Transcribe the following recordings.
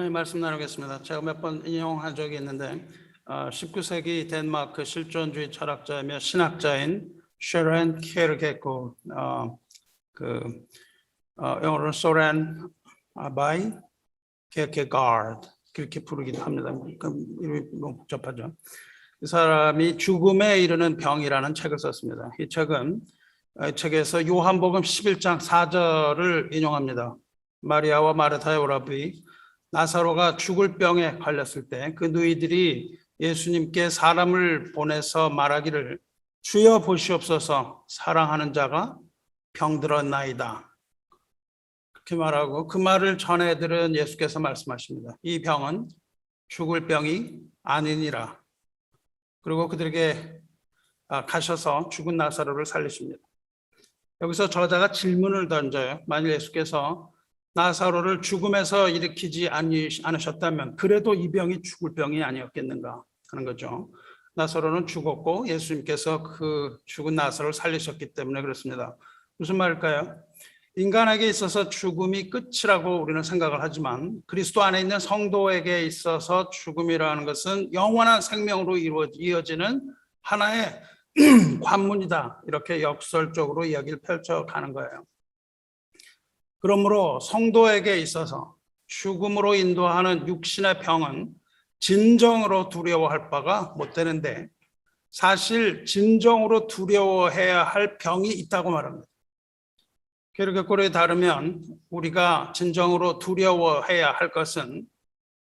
하나님 말씀 나누겠습니다. 제가 몇 번 인용한 적이 있는데 19세기 덴마크 실존주의 철학자이며 신학자인 쉐렌 케르케고 영어로는 소렌 아바이 케르케가르드 그렇게 부르기도 합니다. 이름이 너무 복잡하죠. 이 사람이 죽음에 이르는 병이라는 책을 썼습니다. 이 책에서 요한복음 11장 4절을 인용합니다. 마리아와 마르타의 오라비 나사로가 죽을 병에 걸렸을 때 그 누이들이 예수님께 사람을 보내서 말하기를 주여 보시옵소서 사랑하는 자가 병들었나이다. 그렇게 말하고 그 말을 전해 들은 예수께서 말씀하십니다. 이 병은 죽을 병이 아니니라. 그리고 그들에게 가셔서 죽은 나사로를 살리십니다. 여기서 저자가 질문을 던져요. 만일 예수께서 나사로를 죽음에서 일으키지 않으셨다면 그래도 이 병이 죽을 병이 아니었겠는가 하는 거죠. 나사로는 죽었고 예수님께서 그 죽은 나사로를 살리셨기 때문에 그렇습니다. 무슨 말일까요? 인간에게 있어서 죽음이 끝이라고 우리는 생각을 하지만 그리스도 안에 있는 성도에게 있어서 죽음이라는 것은 영원한 생명으로 이어지는 하나의 관문이다. 이렇게 역설적으로 이야기를 펼쳐가는 거예요. 그러므로 성도에게 있어서 죽음으로 인도하는 육신의 병은 진정으로 두려워할 바가 못 되는데 사실 진정으로 두려워해야 할 병이 있다고 말합니다. 케르케고르에 따르면 우리가 진정으로 두려워해야 할 것은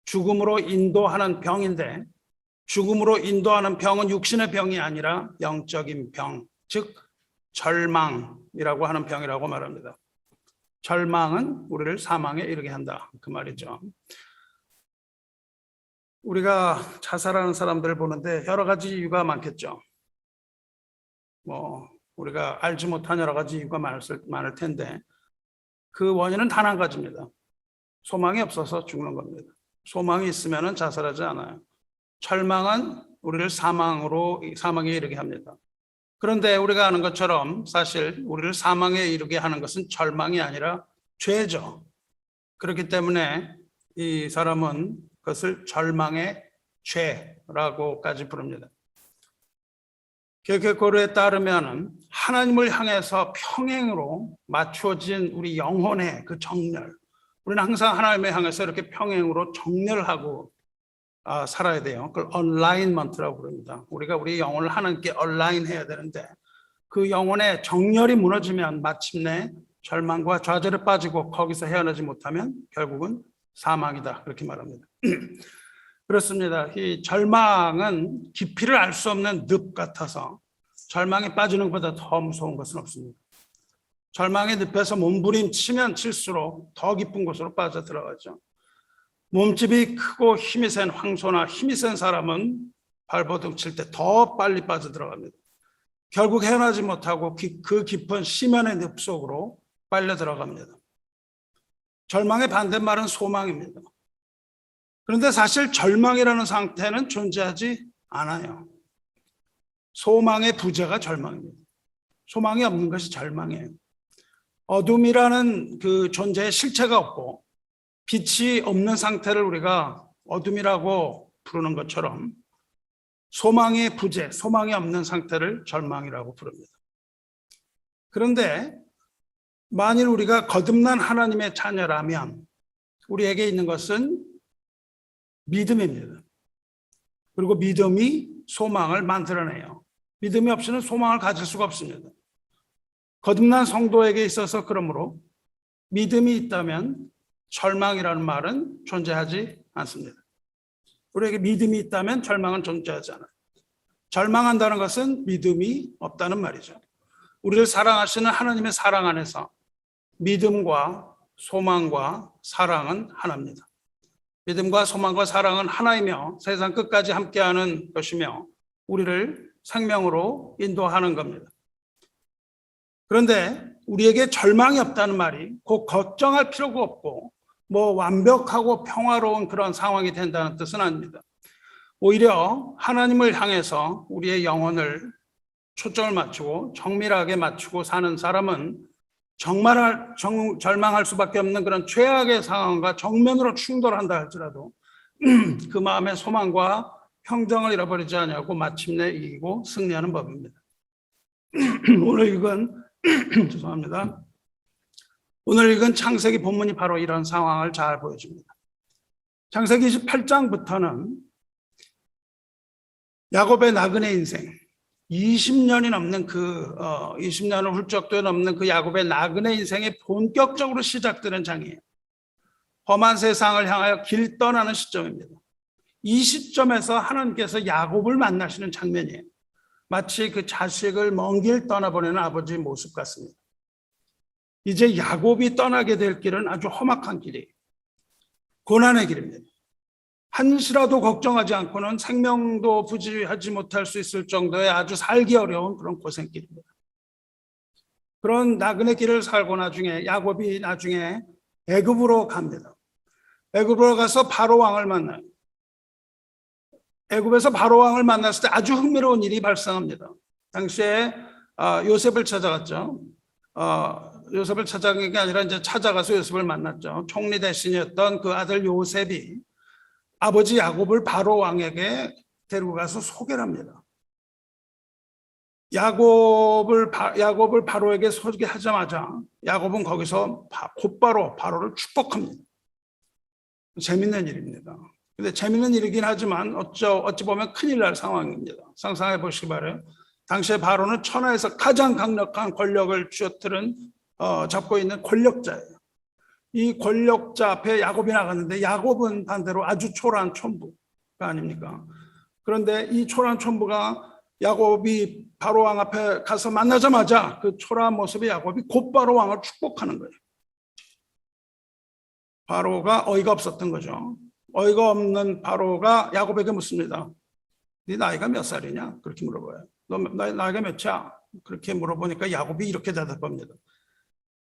죽음으로 인도하는 병인데 죽음으로 인도하는 병은 육신의 병이 아니라 영적인 병, 즉 절망이라고 하는 병이라고 말합니다. 절망은 우리를 사망에 이르게 한다. 그 말이죠. 우리가 자살하는 사람들을 보는데 여러 가지 이유가 많겠죠. 우리가 알지 못한 여러 가지 이유가 많을 텐데 그 원인은 단 한 가지입니다. 소망이 없어서 죽는 겁니다. 소망이 있으면 자살하지 않아요. 절망은 우리를 사망에 이르게 합니다. 그런데 우리가 아는 것처럼 사실 우리를 사망에 이르게 하는 것은 절망이 아니라 죄죠. 그렇기 때문에 이 사람은 그것을 절망의 죄라고까지 부릅니다. 케르케고르에 따르면 하나님을 향해서 평행으로 맞춰진 우리 영혼의 그 정렬, 우리는 항상 하나님을 향해서 이렇게 평행으로 정렬하고 살아야 돼요. 그걸 얼라인먼트라고 부릅니다. 우리가 우리 영혼을 하나님께 얼라인해야 되는데 그 영혼의 정렬이 무너지면 마침내 절망과 좌절에 빠지고 거기서 헤어나지 못하면 결국은 사망이다. 그렇게 말합니다. 그렇습니다. 이 절망은 깊이를 알 수 없는 늪 같아서 절망에 빠지는 것보다 더 무서운 것은 없습니다. 절망의 늪에서 몸부림치면 칠수록 더 깊은 곳으로 빠져들어가죠. 몸집이 크고 힘이 센 황소나 힘이 센 사람은 발버둥 칠 때 더 빨리 빠져들어갑니다. 결국 헤어나지 못하고 그 깊은 심연의 늪 속으로 빨려 들어갑니다. 절망의 반대말은 소망입니다. 그런데 사실 절망이라는 상태는 존재하지 않아요. 소망의 부재가 절망입니다. 소망이 없는 것이 절망이에요. 어둠이라는 그 존재의 실체가 없고 빛이 없는 상태를 우리가 어둠이라고 부르는 것처럼 소망의 부재, 소망이 없는 상태를 절망이라고 부릅니다. 그런데 만일 우리가 거듭난 하나님의 자녀라면 우리에게 있는 것은 믿음입니다. 그리고 믿음이 소망을 만들어내요. 믿음이 없이는 소망을 가질 수가 없습니다. 거듭난 성도에게 있어서 그러므로 믿음이 있다면 절망이라는 말은 존재하지 않습니다. 우리에게 믿음이 있다면 절망은 존재하지 않아요. 절망한다는 것은 믿음이 없다는 말이죠. 우리를 사랑하시는 하나님의 사랑 안에서 믿음과 소망과 사랑은 하나입니다. 믿음과 소망과 사랑은 하나이며 세상 끝까지 함께하는 것이며 우리를 생명으로 인도하는 겁니다. 그런데 우리에게 절망이 없다는 말이 곧 걱정할 필요가 없고 완벽하고 평화로운 그런 상황이 된다는 뜻은 아닙니다. 오히려 하나님을 향해서 우리의 영혼을 초점을 맞추고 정밀하게 맞추고 사는 사람은 절망할 수밖에 없는 그런 최악의 상황과 정면으로 충돌한다 할지라도 그 마음의 소망과 평정을 잃어버리지 않냐고 마침내 이기고 승리하는 법입니다. 오늘 읽은 죄송합니다. 오늘 읽은 창세기 본문이 바로 이런 상황을 잘 보여줍니다. 창세기 28장부터는 야곱의 나그네 인생, 20년이 넘는 20년을 훌쩍도 넘는 그 야곱의 나그네 인생이 본격적으로 시작되는 장이에요. 험한 세상을 향하여 길 떠나는 시점입니다. 이 시점에서 하나님께서 야곱을 만나시는 장면이에요. 마치 그 자식을 먼 길 떠나보내는 아버지의 모습 같습니다. 이제 야곱이 떠나게 될 길은 아주 험악한 길이에요. 고난의 길입니다. 한시라도 걱정하지 않고는 생명도 부지하지 못할 수 있을 정도의 아주 살기 어려운 그런 고생길입니다. 그런 나그네 길을 살고 야곱이 나중에 애굽으로 갑니다. 애굽으로 가서 바로 왕을 만나요. 애굽에서 바로 왕을 만났을 때 아주 흥미로운 일이 발생합니다. 당시에 요셉을 찾아갔죠. 요셉을 찾아간 게 아니라 이제 찾아가서 요셉을 만났죠. 총리 대신이었던 그 아들 요셉이 아버지 야곱을 바로 왕에게 데리고 가서 소개를 합니다. 야곱을 바로에게 소개하자마자 야곱은 거기서 곧바로 바로를 축복합니다. 재밌는 일입니다. 근데 재밌는 일이긴 하지만 어찌 보면 큰일 날 상황입니다. 상상해 보시기 바라요. 당시에 바로는 천하에서 가장 강력한 권력을 잡고 있는 권력자예요. 이 권력자 앞에 야곱이 나갔는데 야곱은 반대로 아주 초라한 촌부가 아닙니까? 그런데 이 초라한 촌부가 야곱이 바로 왕 앞에 가서 만나자마자 그 초라한 모습의 야곱이 곧바로 왕을 축복하는 거예요. 바로가 어이가 없었던 거죠. 어이가 없는 바로가 야곱에게 묻습니다. 네 나이가 몇 살이냐? 그렇게 물어봐요. 너 나이가 몇이야? 그렇게 물어보니까 야곱이 이렇게 대답합니다.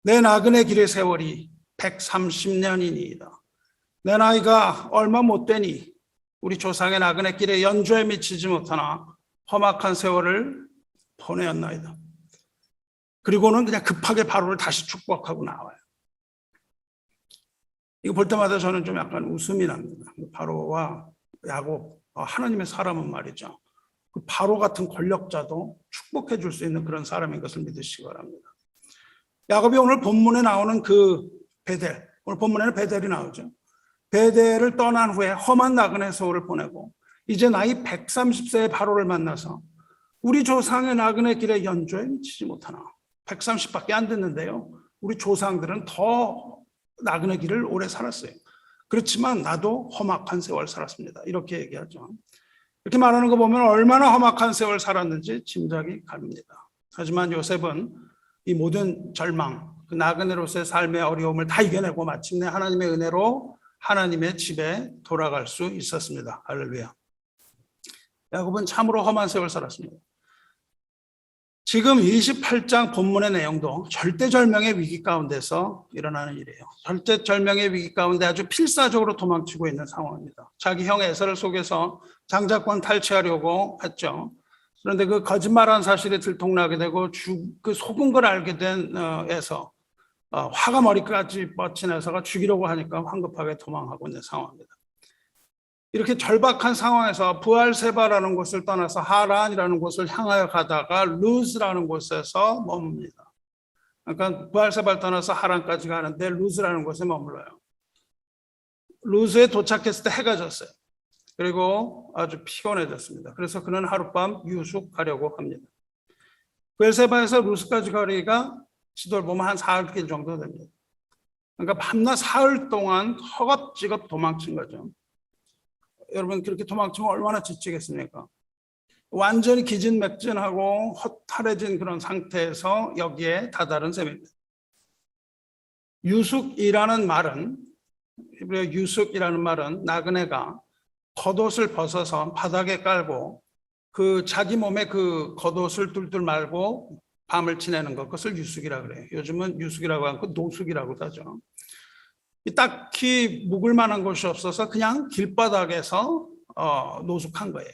내 나그네 길의 세월이 130년이니이다. 내 나이가 얼마 못 되니 우리 조상의 나그네 길에 연조에 미치지 못하나 험악한 세월을 보내었나이다. 그리고는 그냥 급하게 바로를 다시 축복하고 나와요. 이거 볼 때마다 저는 좀 약간 웃음이 납니다. 바로와 야곱, 하나님의 사람은 말이죠. 그 바로 같은 권력자도 축복해 줄 수 있는 그런 사람인 것을 믿으시기 바랍니다. 야곱이 오늘 본문에 나오는 오늘 본문에는 베델이 나오죠. 베델을 떠난 후에 험한 나그네 세월을 보내고 이제 나이 130세의 바로를 만나서 우리 조상의 나그네 길에 연조에 미치지 못하나 130밖에 안 됐는데요. 우리 조상들은 더 나그네 길을 오래 살았어요. 그렇지만 나도 험악한 세월 살았습니다. 이렇게 얘기하죠. 이렇게 말하는 거 보면 얼마나 험악한 세월 살았는지 짐작이 갑니다. 하지만 요셉은 이 모든 절망, 그 나그네로서의 삶의 어려움을 다 이겨내고 마침내 하나님의 은혜로 하나님의 집에 돌아갈 수 있었습니다. 할렐루야. 야곱은 참으로 험한 세월 살았습니다. 지금 28장 본문의 내용도 절대절명의 위기 가운데서 일어나는 일이에요. 절대절명의 위기 가운데 아주 필사적으로 도망치고 있는 상황입니다. 자기 형 에서를 속여서 장자권 탈취하려고 했죠. 그런데 그 거짓말한 사실이 들통나게 되고 그 속은 걸 알게 된 에서 화가 머리까지 뻗친 에서가 죽이려고 하니까 황급하게 도망하고 있는 상황입니다. 이렇게 절박한 상황에서 부알세바라는 곳을 떠나서 하란이라는 곳을 향하여 가다가 루즈라는 곳에서 머뭅니다. 그러니까 부알세바를 떠나서 하란까지 가는데 루즈라는 곳에 머물러요. 루즈에 도착했을 때 해가 졌어요. 그리고 아주 피곤해졌습니다. 그래서 그는 하룻밤 유숙하려고 합니다. 부알세바에서 루즈까지 거리가 지도를 보면 한 사흘길 정도 됩니다. 그러니까 밤낮 사흘 동안 허겁지겁 도망친 거죠. 여러분 그렇게 도망치면 얼마나 지치겠습니까? 완전히 기진맥진하고 허탈해진 그런 상태에서 여기에 다다른 셈입니다. 유숙이라는 말은 히브리어 유숙이라는 말은 나그네가 겉옷을 벗어서 바닥에 깔고 그 자기 몸에 그 겉옷을 뚫뚫 말고 밤을 지내는 것, 그것을 유숙이라고 그래요. 요즘은 유숙이라고 하고 노숙이라고도 하죠. 딱히 묵을 만한 곳이 없어서 그냥 길바닥에서 노숙한 거예요.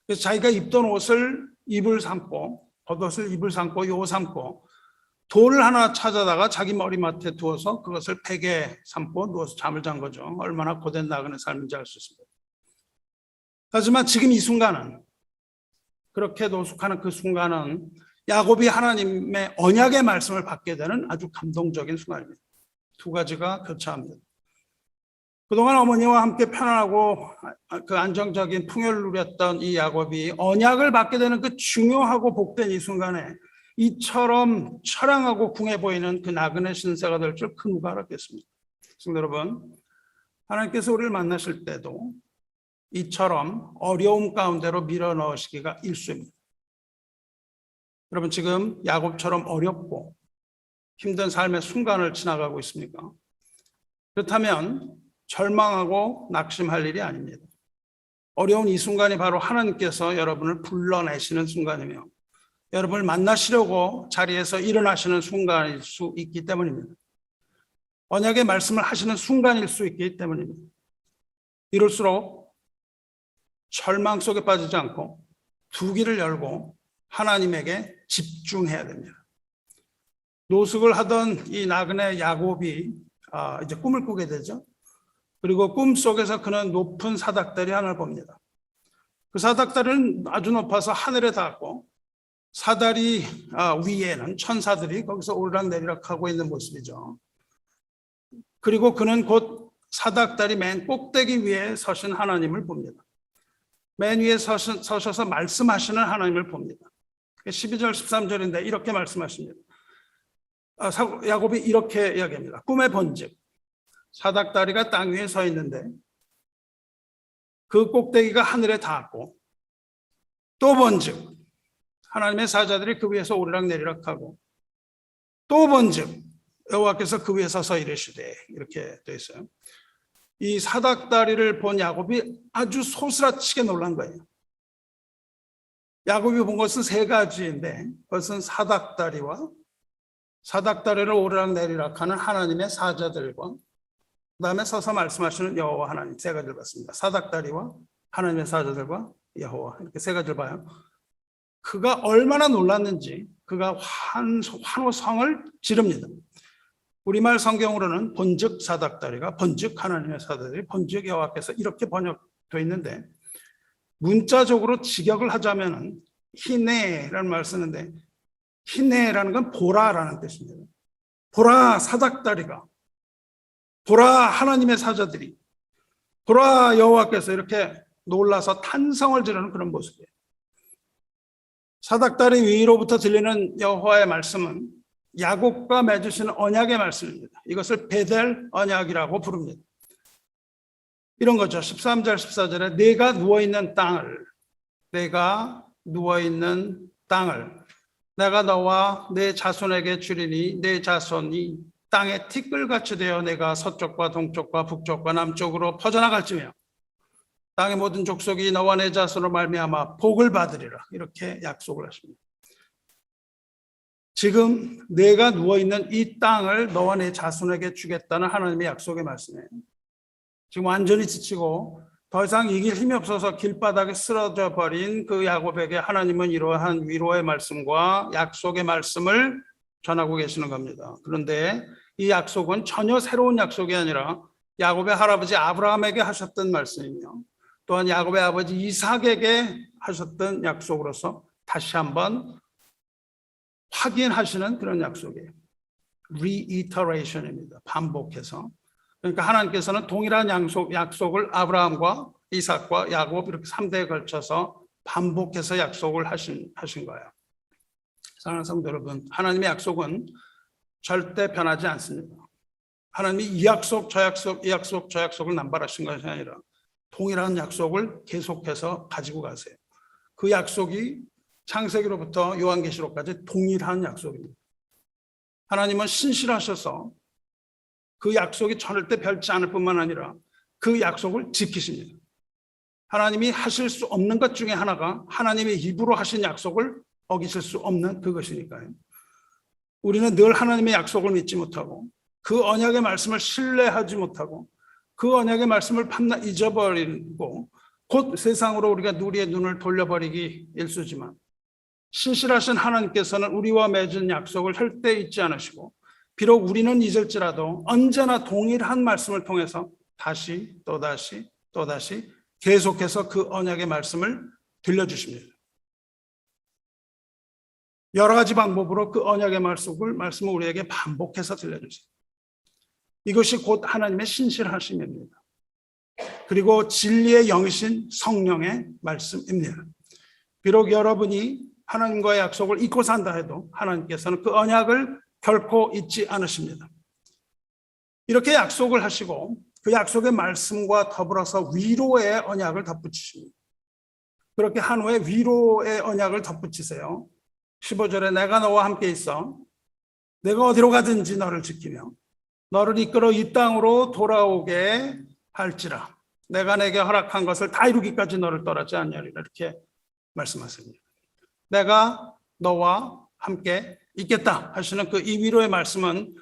그래서 자기가 입던 옷을 입을 삼고 겉옷을 입을 삼고 요 삼고 돌을 하나 찾아다가 자기 머리맡에 두어서 그것을 베개 삼고 누워서 잠을 잔 거죠. 얼마나 고된 나그네 삶인지 알 수 있습니다. 하지만 지금 이 순간은, 그렇게 노숙하는 그 순간은 야곱이 하나님의 언약의 말씀을 받게 되는 아주 감동적인 순간입니다. 두 가지가 교차합니다. 그동안 어머니와 함께 편안하고 그 안정적인 풍요를 누렸던 이 야곱이 언약을 받게 되는 그 중요하고 복된 이 순간에 이처럼 처량하고 궁해 보이는 그 나그네 신세가 될 줄 그 누가 알았겠습니까? 성도 여러분, 하나님께서 우리를 만나실 때도 이처럼 어려움 가운데로 밀어넣으시기가 일쑤입니다. 여러분, 지금 야곱처럼 어렵고 힘든 삶의 순간을 지나가고 있습니까? 그렇다면 절망하고 낙심할 일이 아닙니다. 어려운 이 순간이 바로 하나님께서 여러분을 불러내시는 순간이며 여러분을 만나시려고 자리에서 일어나시는 순간일 수 있기 때문입니다. 언약의 말씀을 하시는 순간일 수 있기 때문입니다. 이럴수록 절망 속에 빠지지 않고 두 귀를 열고 하나님에게 집중해야 됩니다. 노숙을 하던 이 나그네 야곱이 이제 꿈을 꾸게 되죠. 그리고 꿈 속에서 그는 높은 사닥다리 하나를 봅니다. 그 사닥다리는 아주 높아서 하늘에 닿았고 사다리 위에는 천사들이 거기서 오르락내리락 하고 있는 모습이죠. 그리고 그는 곧 사닥다리 맨 꼭대기 위에 서신 하나님을 봅니다. 맨 위에 서셔서 말씀하시는 하나님을 봅니다. 12절 13절인데 이렇게 말씀하십니다. 야곱이 이렇게 이야기합니다. 꿈에 본즉 사닥다리가 땅 위에 서 있는데 그 꼭대기가 하늘에 닿았고 또 본즉 하나님의 사자들이 그 위에서 오르락내리락하고 또 본즉 여호와께서 그 위에 서서 이르시되, 이렇게 되어 있어요. 이 사닥다리를 본 야곱이 아주 소스라치게 놀란 거예요. 야곱이 본 것은 세 가지인데 그것은 사닥다리를 오르락내리락하는 하나님의 사자들과 그다음에 서서 말씀하시는 여호와 하나님, 세 가지를 봤습니다. 사닥다리와 하나님의 사자들과 여호와, 이렇게 세 가지를 봐요. 그가 얼마나 놀랐는지 그가 환호성을 지릅니다. 우리말 성경으로는 본즉 사닥다리가, 본즉 하나님의 사자들이, 본즉 여호와께서 이렇게 번역되어 있는데 문자적으로 직역을 하자면은 히네라는 말을 쓰는데 히네라는 건 보라라는 뜻입니다. 보라 사닥다리가, 보라 하나님의 사자들이, 보라 여호와께서, 이렇게 놀라서 탄성을 지르는 그런 모습이에요. 사닥다리 위로부터 들리는 여호와의 말씀은 야곱과 맺으시는 언약의 말씀입니다. 이것을 베델 언약이라고 부릅니다. 이런 거죠. 13절 14절에 내가 누워있는 땅을 내가 너와 내 자손에게 주리니 내 자손이 땅에 티끌같이 되어 내가 서쪽과 동쪽과 북쪽과 남쪽으로 퍼져나갈지며 땅의 모든 족속이 너와 내 자손으로 말미암아 복을 받으리라, 이렇게 약속을 하십니다. 지금 내가 누워있는 이 땅을 너와 내 자손에게 주겠다는 하나님의 약속의 말씀이에요. 지금 완전히 지치고 더 이상 이길 힘이 없어서 길바닥에 쓰러져 버린 그 야곱에게 하나님은 이러한 위로의 말씀과 약속의 말씀을 전하고 계시는 겁니다. 그런데 이 약속은 전혀 새로운 약속이 아니라 야곱의 할아버지 아브라함에게 하셨던 말씀이며 또한 야곱의 아버지 이삭에게 하셨던 약속으로서 다시 한번 확인하시는 그런 약속이에요. reiteration입니다. 반복해서. 그러니까 하나님께서는 동일한 약속을 아브라함과 이삭과 야곱 이렇게 3대에 걸쳐서 반복해서 약속을 하신 거예요. 사랑하는 성도 여러분, 하나님의 약속은 절대 변하지 않습니다. 하나님이 이 약속, 저 약속, 이 약속, 저 약속을 남발하신 것이 아니라 동일한 약속을 계속해서 가지고 가세요. 그 약속이 창세기로부터 요한계시록까지 동일한 약속입니다. 하나님은 신실하셔서 그 약속이 절대 변치 않을 뿐만 아니라 그 약속을 지키십니다. 하나님이 하실 수 없는 것 중에 하나가 하나님의 입으로 하신 약속을 어기실 수 없는 그것이니까요. 우리는 늘 하나님의 약속을 믿지 못하고 그 언약의 말씀을 신뢰하지 못하고 그 언약의 말씀을 밤낮 잊어버리고 곧 세상으로 우리의 눈을 돌려버리기 일쑤지만 신실하신 하나님께서는 우리와 맺은 약속을 절대 잊지 않으시고 비록 우리는 잊을지라도 언제나 동일한 말씀을 통해서 다시 또다시 계속해서 그 언약의 말씀을 들려주십니다. 여러 가지 방법으로 그 언약의 말씀을 우리에게 반복해서 들려주세요. 이것이 곧 하나님의 신실하심입니다. 그리고 진리의 영이신 성령의 말씀입니다. 비록 여러분이 하나님과의 약속을 잊고 산다 해도 하나님께서는 그 언약을 결코 잊지 않으십니다. 이렇게 약속을 하시고 그 약속의 말씀과 더불어서 위로의 언약을 덧붙이십니다. 그렇게 한 후에 위로의 언약을 덧붙이세요. 15절에 내가 너와 함께 있어 내가 어디로 가든지 너를 지키며 너를 이끌어 이 땅으로 돌아오게 할지라 내가 내게 허락한 것을 다 이루기까지 너를 떠나지 않으리라 이렇게 말씀하십니다. 내가 너와 함께 있겠다 하시는 그 이 위로의 말씀은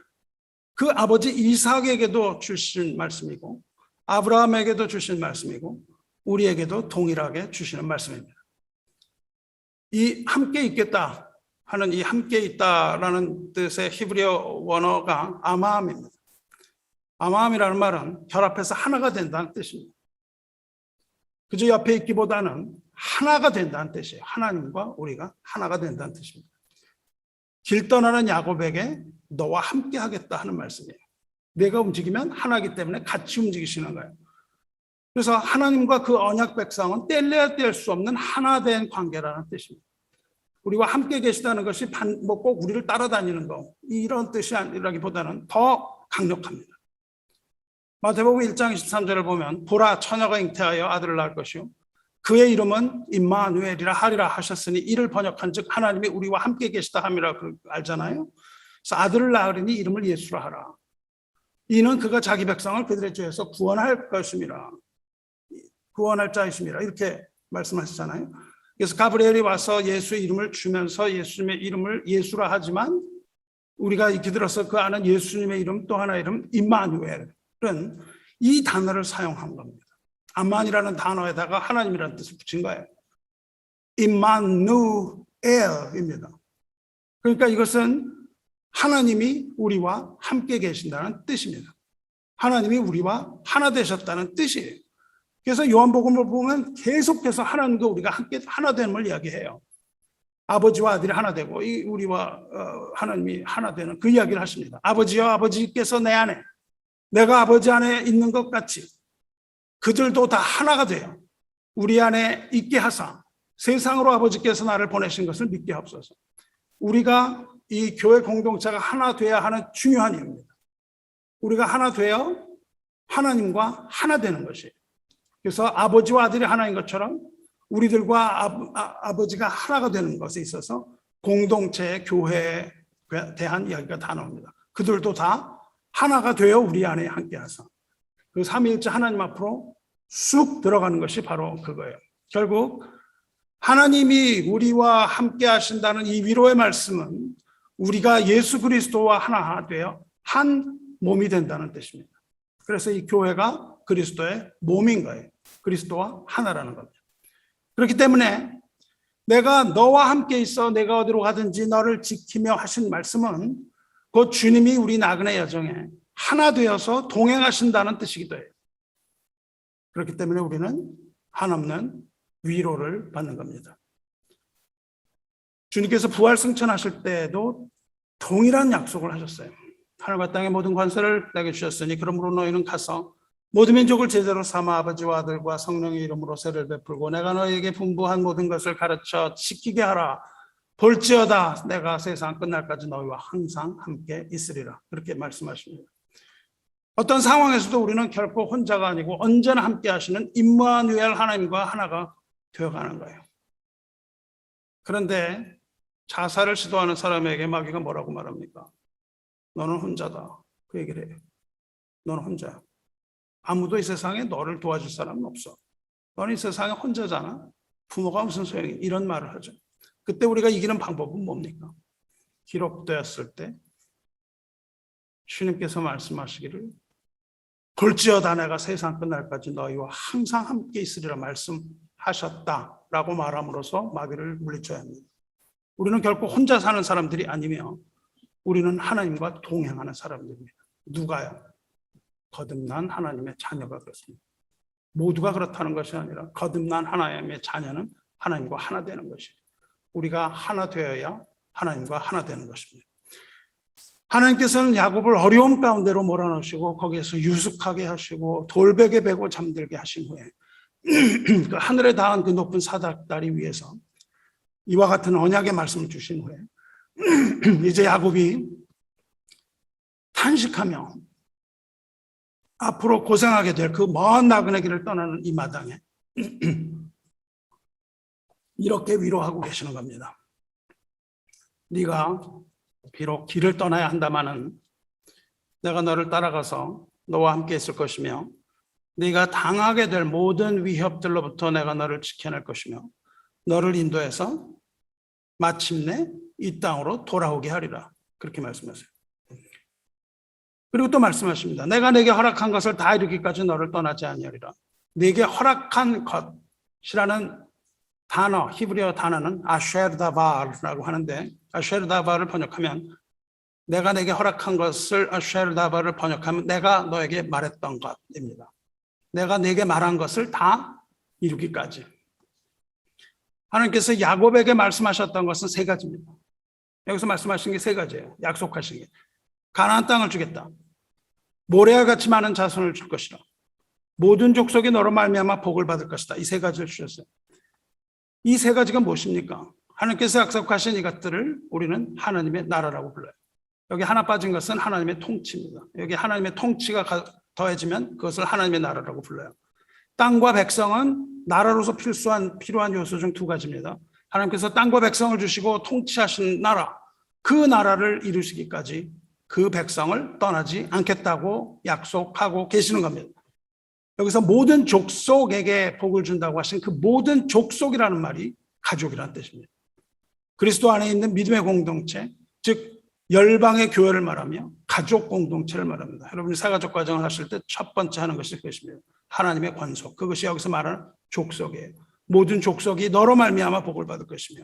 그 아버지 이삭에게도 주신 말씀이고 아브라함에게도 주신 말씀이고 우리에게도 동일하게 주시는 말씀입니다. 이 함께 있겠다 하는 이 함께 있다라는 뜻의 히브리어 원어가 아마함입니다. 아마함이라는 말은 결합해서 하나가 된다는 뜻입니다. 그저 옆에 있기보다는 하나가 된다는 뜻이에요. 하나님과 우리가 하나가 된다는 뜻입니다. 길 떠나는 야곱에게 너와 함께 하겠다 하는 말씀이에요. 내가 움직이면 하나이기 때문에 같이 움직이시는 거예요. 그래서 하나님과 그 언약 백성은 뗄래야 뗄 수 없는 하나 된 관계라는 뜻입니다. 우리와 함께 계시다는 것이 꼭 우리를 따라다니는 거 이런 뜻이 아니라기보다는 더 강력합니다. 마태복음 1장 23절을 보면 보라 처녀가 잉태하여 아들을 낳을 것이요 그의 이름은 임마누엘이라 하리라 하셨으니 이를 번역한즉 하나님이 우리와 함께 계시다 함이라 알잖아요. 그래서 아들을 낳으리니 이름을 예수라 하라. 이는 그가 자기 백성을 그들의 죄에서 구원할 것임이라. 구원할 자이심이라 이렇게 말씀하시잖아요. 그래서 가브리엘이 와서 예수의 이름을 주면서 예수님의 이름을 예수라 하지만 우리가 익히 들어서 그 아는 예수님의 이름 또 하나의 이름 임마누엘은 이 단어를 사용한 겁니다. 암만이라는 단어에다가 하나님이라는 뜻을 붙인 거예요. 임마누엘입니다. 그러니까 이것은 하나님이 우리와 함께 계신다는 뜻입니다. 하나님이 우리와 하나 되셨다는 뜻이에요. 그래서 요한복음을 보면 계속해서 하나님과 우리가 함께 하나 됨을 이야기해요. 아버지와 아들이 하나 되고 우리와 하나님이 하나 되는 그 이야기를 하십니다. 아버지여 아버지께서 내 안에 내가 아버지 안에 있는 것 같이 그들도 다 하나가 돼요. 우리 안에 있게 하사 세상으로 아버지께서 나를 보내신 것을 믿게 하옵소서. 우리가 이 교회 공동체가 하나 돼야 하는 중요한 이유입니다. 우리가 하나 되어 하나님과 하나 되는 것이에요. 그래서 아버지와 아들이 하나인 것처럼 우리들과 아버지가 하나가 되는 것에 있어서 공동체의 교회에 대한 이야기가 다 나옵니다. 그들도 다 하나가 되어 우리 안에 함께 하사 그 삼위일체 하나님 앞으로 쑥 들어가는 것이 바로 그거예요. 결국 하나님이 우리와 함께 하신다는 이 위로의 말씀은 우리가 예수 그리스도와 하나 되어 한 몸이 된다는 뜻입니다. 그래서 이 교회가 그리스도의 몸인 거예요. 그리스도와 하나라는 겁니다. 그렇기 때문에 내가 너와 함께 있어 내가 어디로 가든지 너를 지키며 하신 말씀은 곧 주님이 우리 나그네 여정에 하나 되어서 동행하신다는 뜻이기도 해요. 그렇기 때문에 우리는 한없는 위로를 받는 겁니다. 주님께서 부활 승천하실 때에도 동일한 약속을 하셨어요. 하늘과 땅의 모든 관세를 내게 주셨으니 그러므로 너희는 가서 모든 민족을 제자로 삼아 아버지와 아들과 성령의 이름으로 세를 베풀고 내가 너희에게 분부한 모든 것을 가르쳐 지키게 하라. 볼지어다 내가 세상 끝날까지 너희와 항상 함께 있으리라. 그렇게 말씀하십니다. 어떤 상황에서도 우리는 결코 혼자가 아니고 언제나 함께 하시는 임마누엘 하나님과 하나가 되어가는 거예요. 그런데 자살을 시도하는 사람에게 마귀가 뭐라고 말합니까? 너는 혼자다. 그 얘기를 해요. 너는 혼자야. 아무도 이 세상에 너를 도와줄 사람은 없어. 너는 이 세상에 혼자잖아. 부모가 무슨 소용이? 이런 말을 하죠. 그때 우리가 이기는 방법은 뭡니까? 기록되었을 때 주님께서 말씀하시기를 볼지어다 내가 세상 끝날까지 너희와 항상 함께 있으리라 말씀하셨다라고 말함으로써 마귀를 물리쳐야 합니다. 우리는 결코 혼자 사는 사람들이 아니며 우리는 하나님과 동행하는 사람들입니다. 누가요? 거듭난 하나님의 자녀가 그렇습니다. 모두가 그렇다는 것이 아니라 거듭난 하나님의 자녀는 하나님과 하나 되는 것이에요. 우리가 하나 되어야 하나님과 하나 되는 것입니다. 하나님께서는 야곱을 어려움 가운데로 몰아넣으시고 거기에서 유숙하게 하시고 돌베개 베고 잠들게 하신 후에 그 하늘에 닿은 그 높은 사닥다리 위에서 이와 같은 언약의 말씀을 주신 후에 이제 야곱이 탄식하며 앞으로 고생하게 될 그 먼 나그네 길을 떠나는 이 마당에 이렇게 위로하고 계시는 겁니다. 네가 비록 길을 떠나야 한다마는 내가 너를 따라가서 너와 함께 있을 것이며 네가 당하게 될 모든 위협들로부터 내가 너를 지켜낼 것이며 너를 인도해서 마침내 이 땅으로 돌아오게 하리라. 그렇게 말씀하세요. 그리고 또 말씀하십니다. 내가 내게 허락한 것을 다 이루기까지 너를 떠나지 아니하리라. 내게 허락한 것이라는 단어, 히브리어 단어는 아쉐르다바르라고 하는데 아쉐르다바를 번역하면 내가 내게 허락한 것을 아쉐르다바를 번역하면 내가 너에게 말했던 것입니다. 내가 내게 말한 것을 다 이루기까지. 하나님께서 야곱에게 말씀하셨던 것은 세 가지입니다. 여기서 말씀하신 게 세 가지예요. 약속하신 게. 가나안 땅을 주겠다. 모래와 같이 많은 자손을 줄 것이라. 모든 족속이 너로 말미암아 복을 받을 것이다. 이 세 가지를 주셨어요. 이 세 가지가 무엇입니까? 하나님께서 약속하신 이것들을 우리는 하나님의 나라라고 불러요. 여기 하나 빠진 것은 하나님의 통치입니다. 여기 하나님의 통치가 더해지면 그것을 하나님의 나라라고 불러요. 땅과 백성은 나라로서 필요한 요소 중 두 가지입니다. 하나님께서 땅과 백성을 주시고 통치하신 나라, 그 나라를 이루시기까지 그 백성을 떠나지 않겠다고 약속하고 계시는 겁니다. 여기서 모든 족속에게 복을 준다고 하신 그 모든 족속이라는 말이 가족이라는 뜻입니다. 그리스도 안에 있는 믿음의 공동체, 즉 열방의 교회를 말하며 가족 공동체를 말합니다. 여러분이 사가족 과정을 하실 때 첫 번째 하는 것이 그것입니다. 하나님의 권속, 그것이 여기서 말하는 족속이에요. 모든 족속이 너로 말미암아 복을 받을 것이며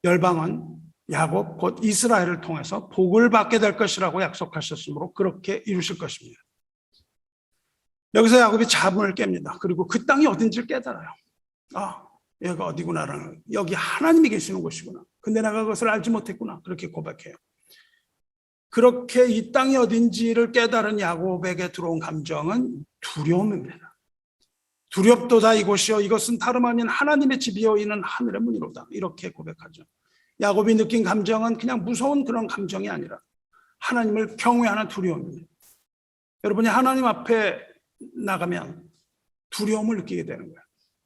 열방은 야곱 곧 이스라엘을 통해서 복을 받게 될 것이라고 약속하셨으므로 그렇게 이루실 것입니다. 여기서 야곱이 잠을 깹니다. 그리고 그 땅이 어딘지를 깨달아요. 여기가 어디구나라는, 여기 하나님이 계시는 곳이구나. 근데 내가 그것을 알지 못했구나. 그렇게 고백해요. 그렇게 이 땅이 어딘지를 깨달은 야곱에게 들어온 감정은 두려움입니다. 두렵도다 이곳이요 이것은 다름 아닌 하나님의 집이요 이는 하늘의 문이로다. 이렇게 고백하죠. 야곱이 느낀 감정은 그냥 무서운 그런 감정이 아니라 하나님을 경외하는 두려움입니다. 여러분이 하나님 앞에 나가면 두려움을 느끼게 되는 거예요.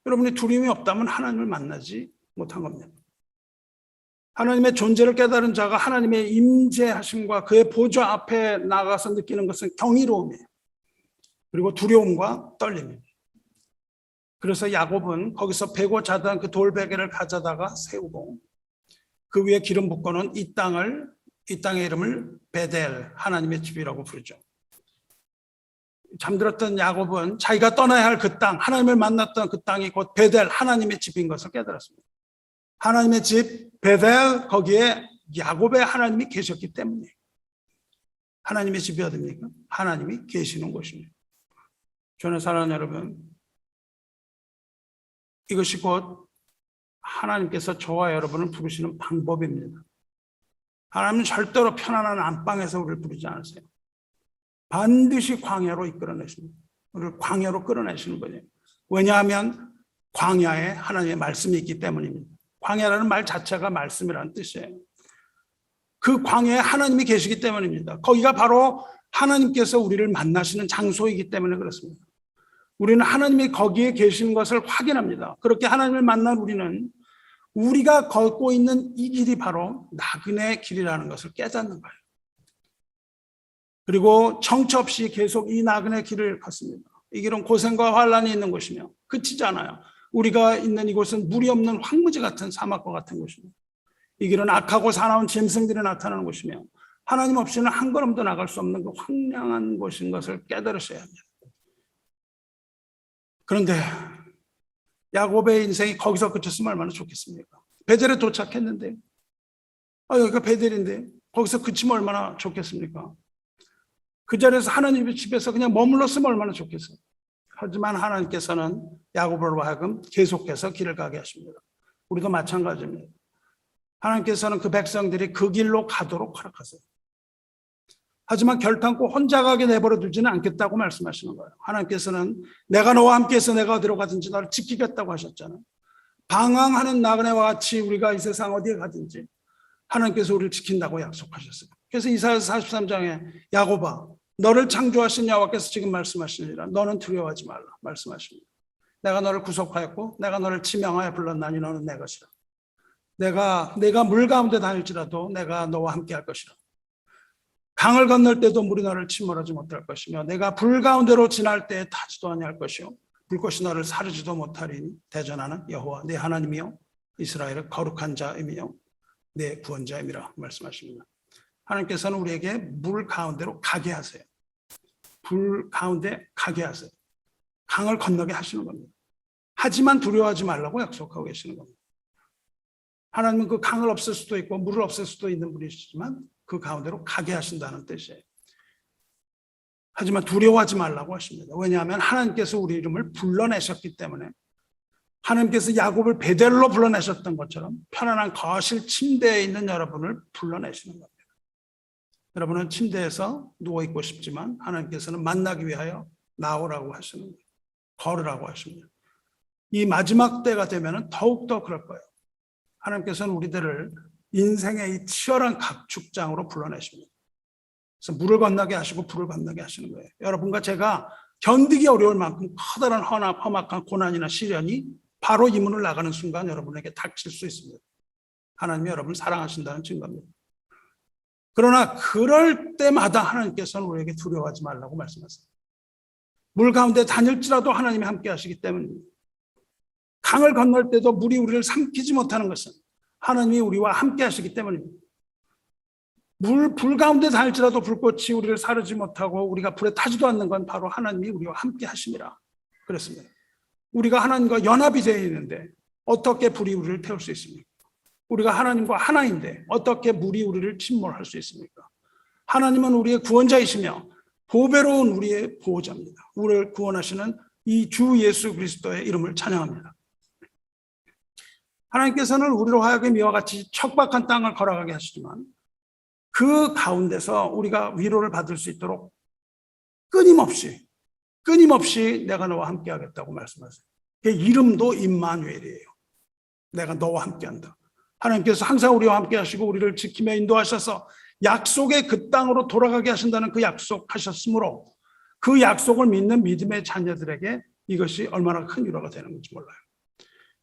여러분이 두려움이 없다면 하나님을 만나지 못한 겁니다. 하나님의 존재를 깨달은 자가 하나님의 임재하심과 그의 보좌 앞에 나가서 느끼는 것은 경이로움이에요. 그리고 두려움과 떨림입니다. 그래서 야곱은 거기서 베고 자던 그 돌베개를 가져다가 세우고 그 위에 기름 붓고는 이 땅의 이름을 베델, 하나님의 집이라고 부르죠. 잠들었던 야곱은 자기가 떠나야 할 그 땅, 하나님을 만났던 그 땅이 곧 베델, 하나님의 집인 것을 깨달았습니다. 하나님의 집, 베델, 거기에 야곱의 하나님이 계셨기 때문에. 하나님의 집이 어딥니까? 하나님이 계시는 곳입니다. 저는 사랑하는 여러분, 이것이 곧 하나님께서 저와 여러분을 부르시는 방법입니다. 하나님은 절대로 편안한 안방에서 우리를 부르지 않으세요. 반드시 광야로 이끌어내십니다. 우리를 광야로 끌어내시는 거예요. 왜냐하면 광야에 하나님의 말씀이 있기 때문입니다. 광야라는 말 자체가 말씀이라는 뜻이에요. 그 광야에 하나님이 계시기 때문입니다. 거기가 바로 하나님께서 우리를 만나시는 장소이기 때문에 그렇습니다. 우리는 하나님이 거기에 계신 것을 확인합니다. 그렇게 하나님을 만난 우리는 우리가 걷고 있는 이 길이 바로 나그네 길이라는 것을 깨닫는 거예요. 그리고 정처 없이 계속 이 나그네 길을 걷습니다. 이 길은 고생과 환란이 있는 곳이며 그치지 않아요. 우리가 있는 이곳은 물이 없는 황무지 같은 사막과 같은 곳입니다. 이 길은 악하고 사나운 짐승들이 나타나는 곳이며 하나님 없이는 한 걸음도 나갈 수 없는 그 황량한 곳인 것을 깨달으셔야 합니다. 그런데 야곱의 인생이 거기서 그쳤으면 얼마나 좋겠습니까? 베델에 도착했는데 여기가 베델인데 거기서 그치면 얼마나 좋겠습니까? 그 자리에서 하나님의 집에서 그냥 머물렀으면 얼마나 좋겠어요. 하지만 하나님께서는 야고보로 하여금 계속해서 길을 가게 하십니다. 우리도 마찬가지입니다. 하나님께서는 그 백성들이 그 길로 가도록 허락하세요. 하지만 결단코 혼자 가게 내버려 두지는 않겠다고 말씀하시는 거예요. 하나님께서는 내가 너와 함께해서 내가 어디로 가든지 너를 지키겠다고 하셨잖아요. 방황하는 나그네와 같이 우리가 이 세상 어디에 가든지 하나님께서 우리를 지킨다고 약속하셨어요. 그래서 이사야서 43장에 야고보아 너를 창조하신 여호와께서 지금 말씀하시니라 너는 두려워하지 말라 말씀하십니다. 내가 너를 구속하였고 내가 너를 지명하여 불렀나니 너는 내 것이라. 내가 물 가운데 다닐지라도 내가 너와 함께 할 것이라. 강을 건널 때도 물이 너를 침몰하지 못할 것이며 내가 불 가운데로 지날 때에 타지도 아니할 것이요 불꽃이 너를 사르지도 못하리니 대전하는 여호와 내 하나님이요 이스라엘의 거룩한 자이며 내 구원자임이라 말씀하십니다. 하나님께서는 우리에게 물 가운데로 가게 하세요. 불 가운데 가게 하세요. 강을 건너게 하시는 겁니다. 하지만 두려워하지 말라고 약속하고 계시는 겁니다. 하나님은 그 강을 없앨 수도 있고 물을 없앨 수도 있는 분이시지만 그 가운데로 가게 하신다는 뜻이에요. 하지만 두려워하지 말라고 하십니다. 왜냐하면 하나님께서 우리 이름을 불러내셨기 때문에 하나님께서 야곱을 베델로 불러내셨던 것처럼 편안한 거실 침대에 있는 여러분을 불러내시는 겁니다. 여러분은 침대에서 누워있고 싶지만 하나님께서는 만나기 위하여 나오라고 하시는 거예요. 걸으라고 하십니다. 이 마지막 때가 되면 더욱더 그럴 거예요. 하나님께서는 우리들을 인생의 이 치열한 각축장으로 불러내십니다. 그래서 물을 건너게 하시고 불을 건너게 하시는 거예요. 여러분과 제가 견디기 어려울 만큼 커다란 험악한 고난이나 시련이 바로 이 문을 나가는 순간 여러분에게 닥칠 수 있습니다. 하나님이 여러분을 사랑하신다는 증거입니다. 그러나 그럴 때마다 하나님께서는 우리에게 두려워하지 말라고 말씀하세요. 물 가운데 다닐지라도 하나님이 함께 하시기 때문입니다. 강을 건널 때도 물이 우리를 삼키지 못하는 것은 하나님이 우리와 함께 하시기 때문입니다. 불 가운데 다닐지라도 불꽃이 우리를 사르지 못하고 우리가 불에 타지도 않는 건 바로 하나님이 우리와 함께 하심이라 그랬습니다. 우리가 하나님과 연합이 되어 있는데 어떻게 불이 우리를 태울 수 있습니까? 우리가 하나님과 하나인데 어떻게 물이 우리를 침몰할 수 있습니까? 하나님은 우리의 구원자이시며 보배로운 우리의 보호자입니다. 우리를 구원하시는 이 주 예수 그리스도의 이름을 찬양합니다. 하나님께서는 우리로 하여금 이와 같이 척박한 땅을 걸어가게 하시지만 그 가운데서 우리가 위로를 받을 수 있도록 끊임없이 내가 너와 함께 하겠다고 말씀하세요. 그 이름도 임마누엘이에요. 내가 너와 함께 한다. 하나님께서 항상 우리와 함께 하시고 우리를 지키며 인도하셔서 약속의 그 땅으로 돌아가게 하신다는 그 약속하셨으므로 그 약속을 믿는 믿음의 자녀들에게 이것이 얼마나 큰 위로가 되는 건지 몰라요.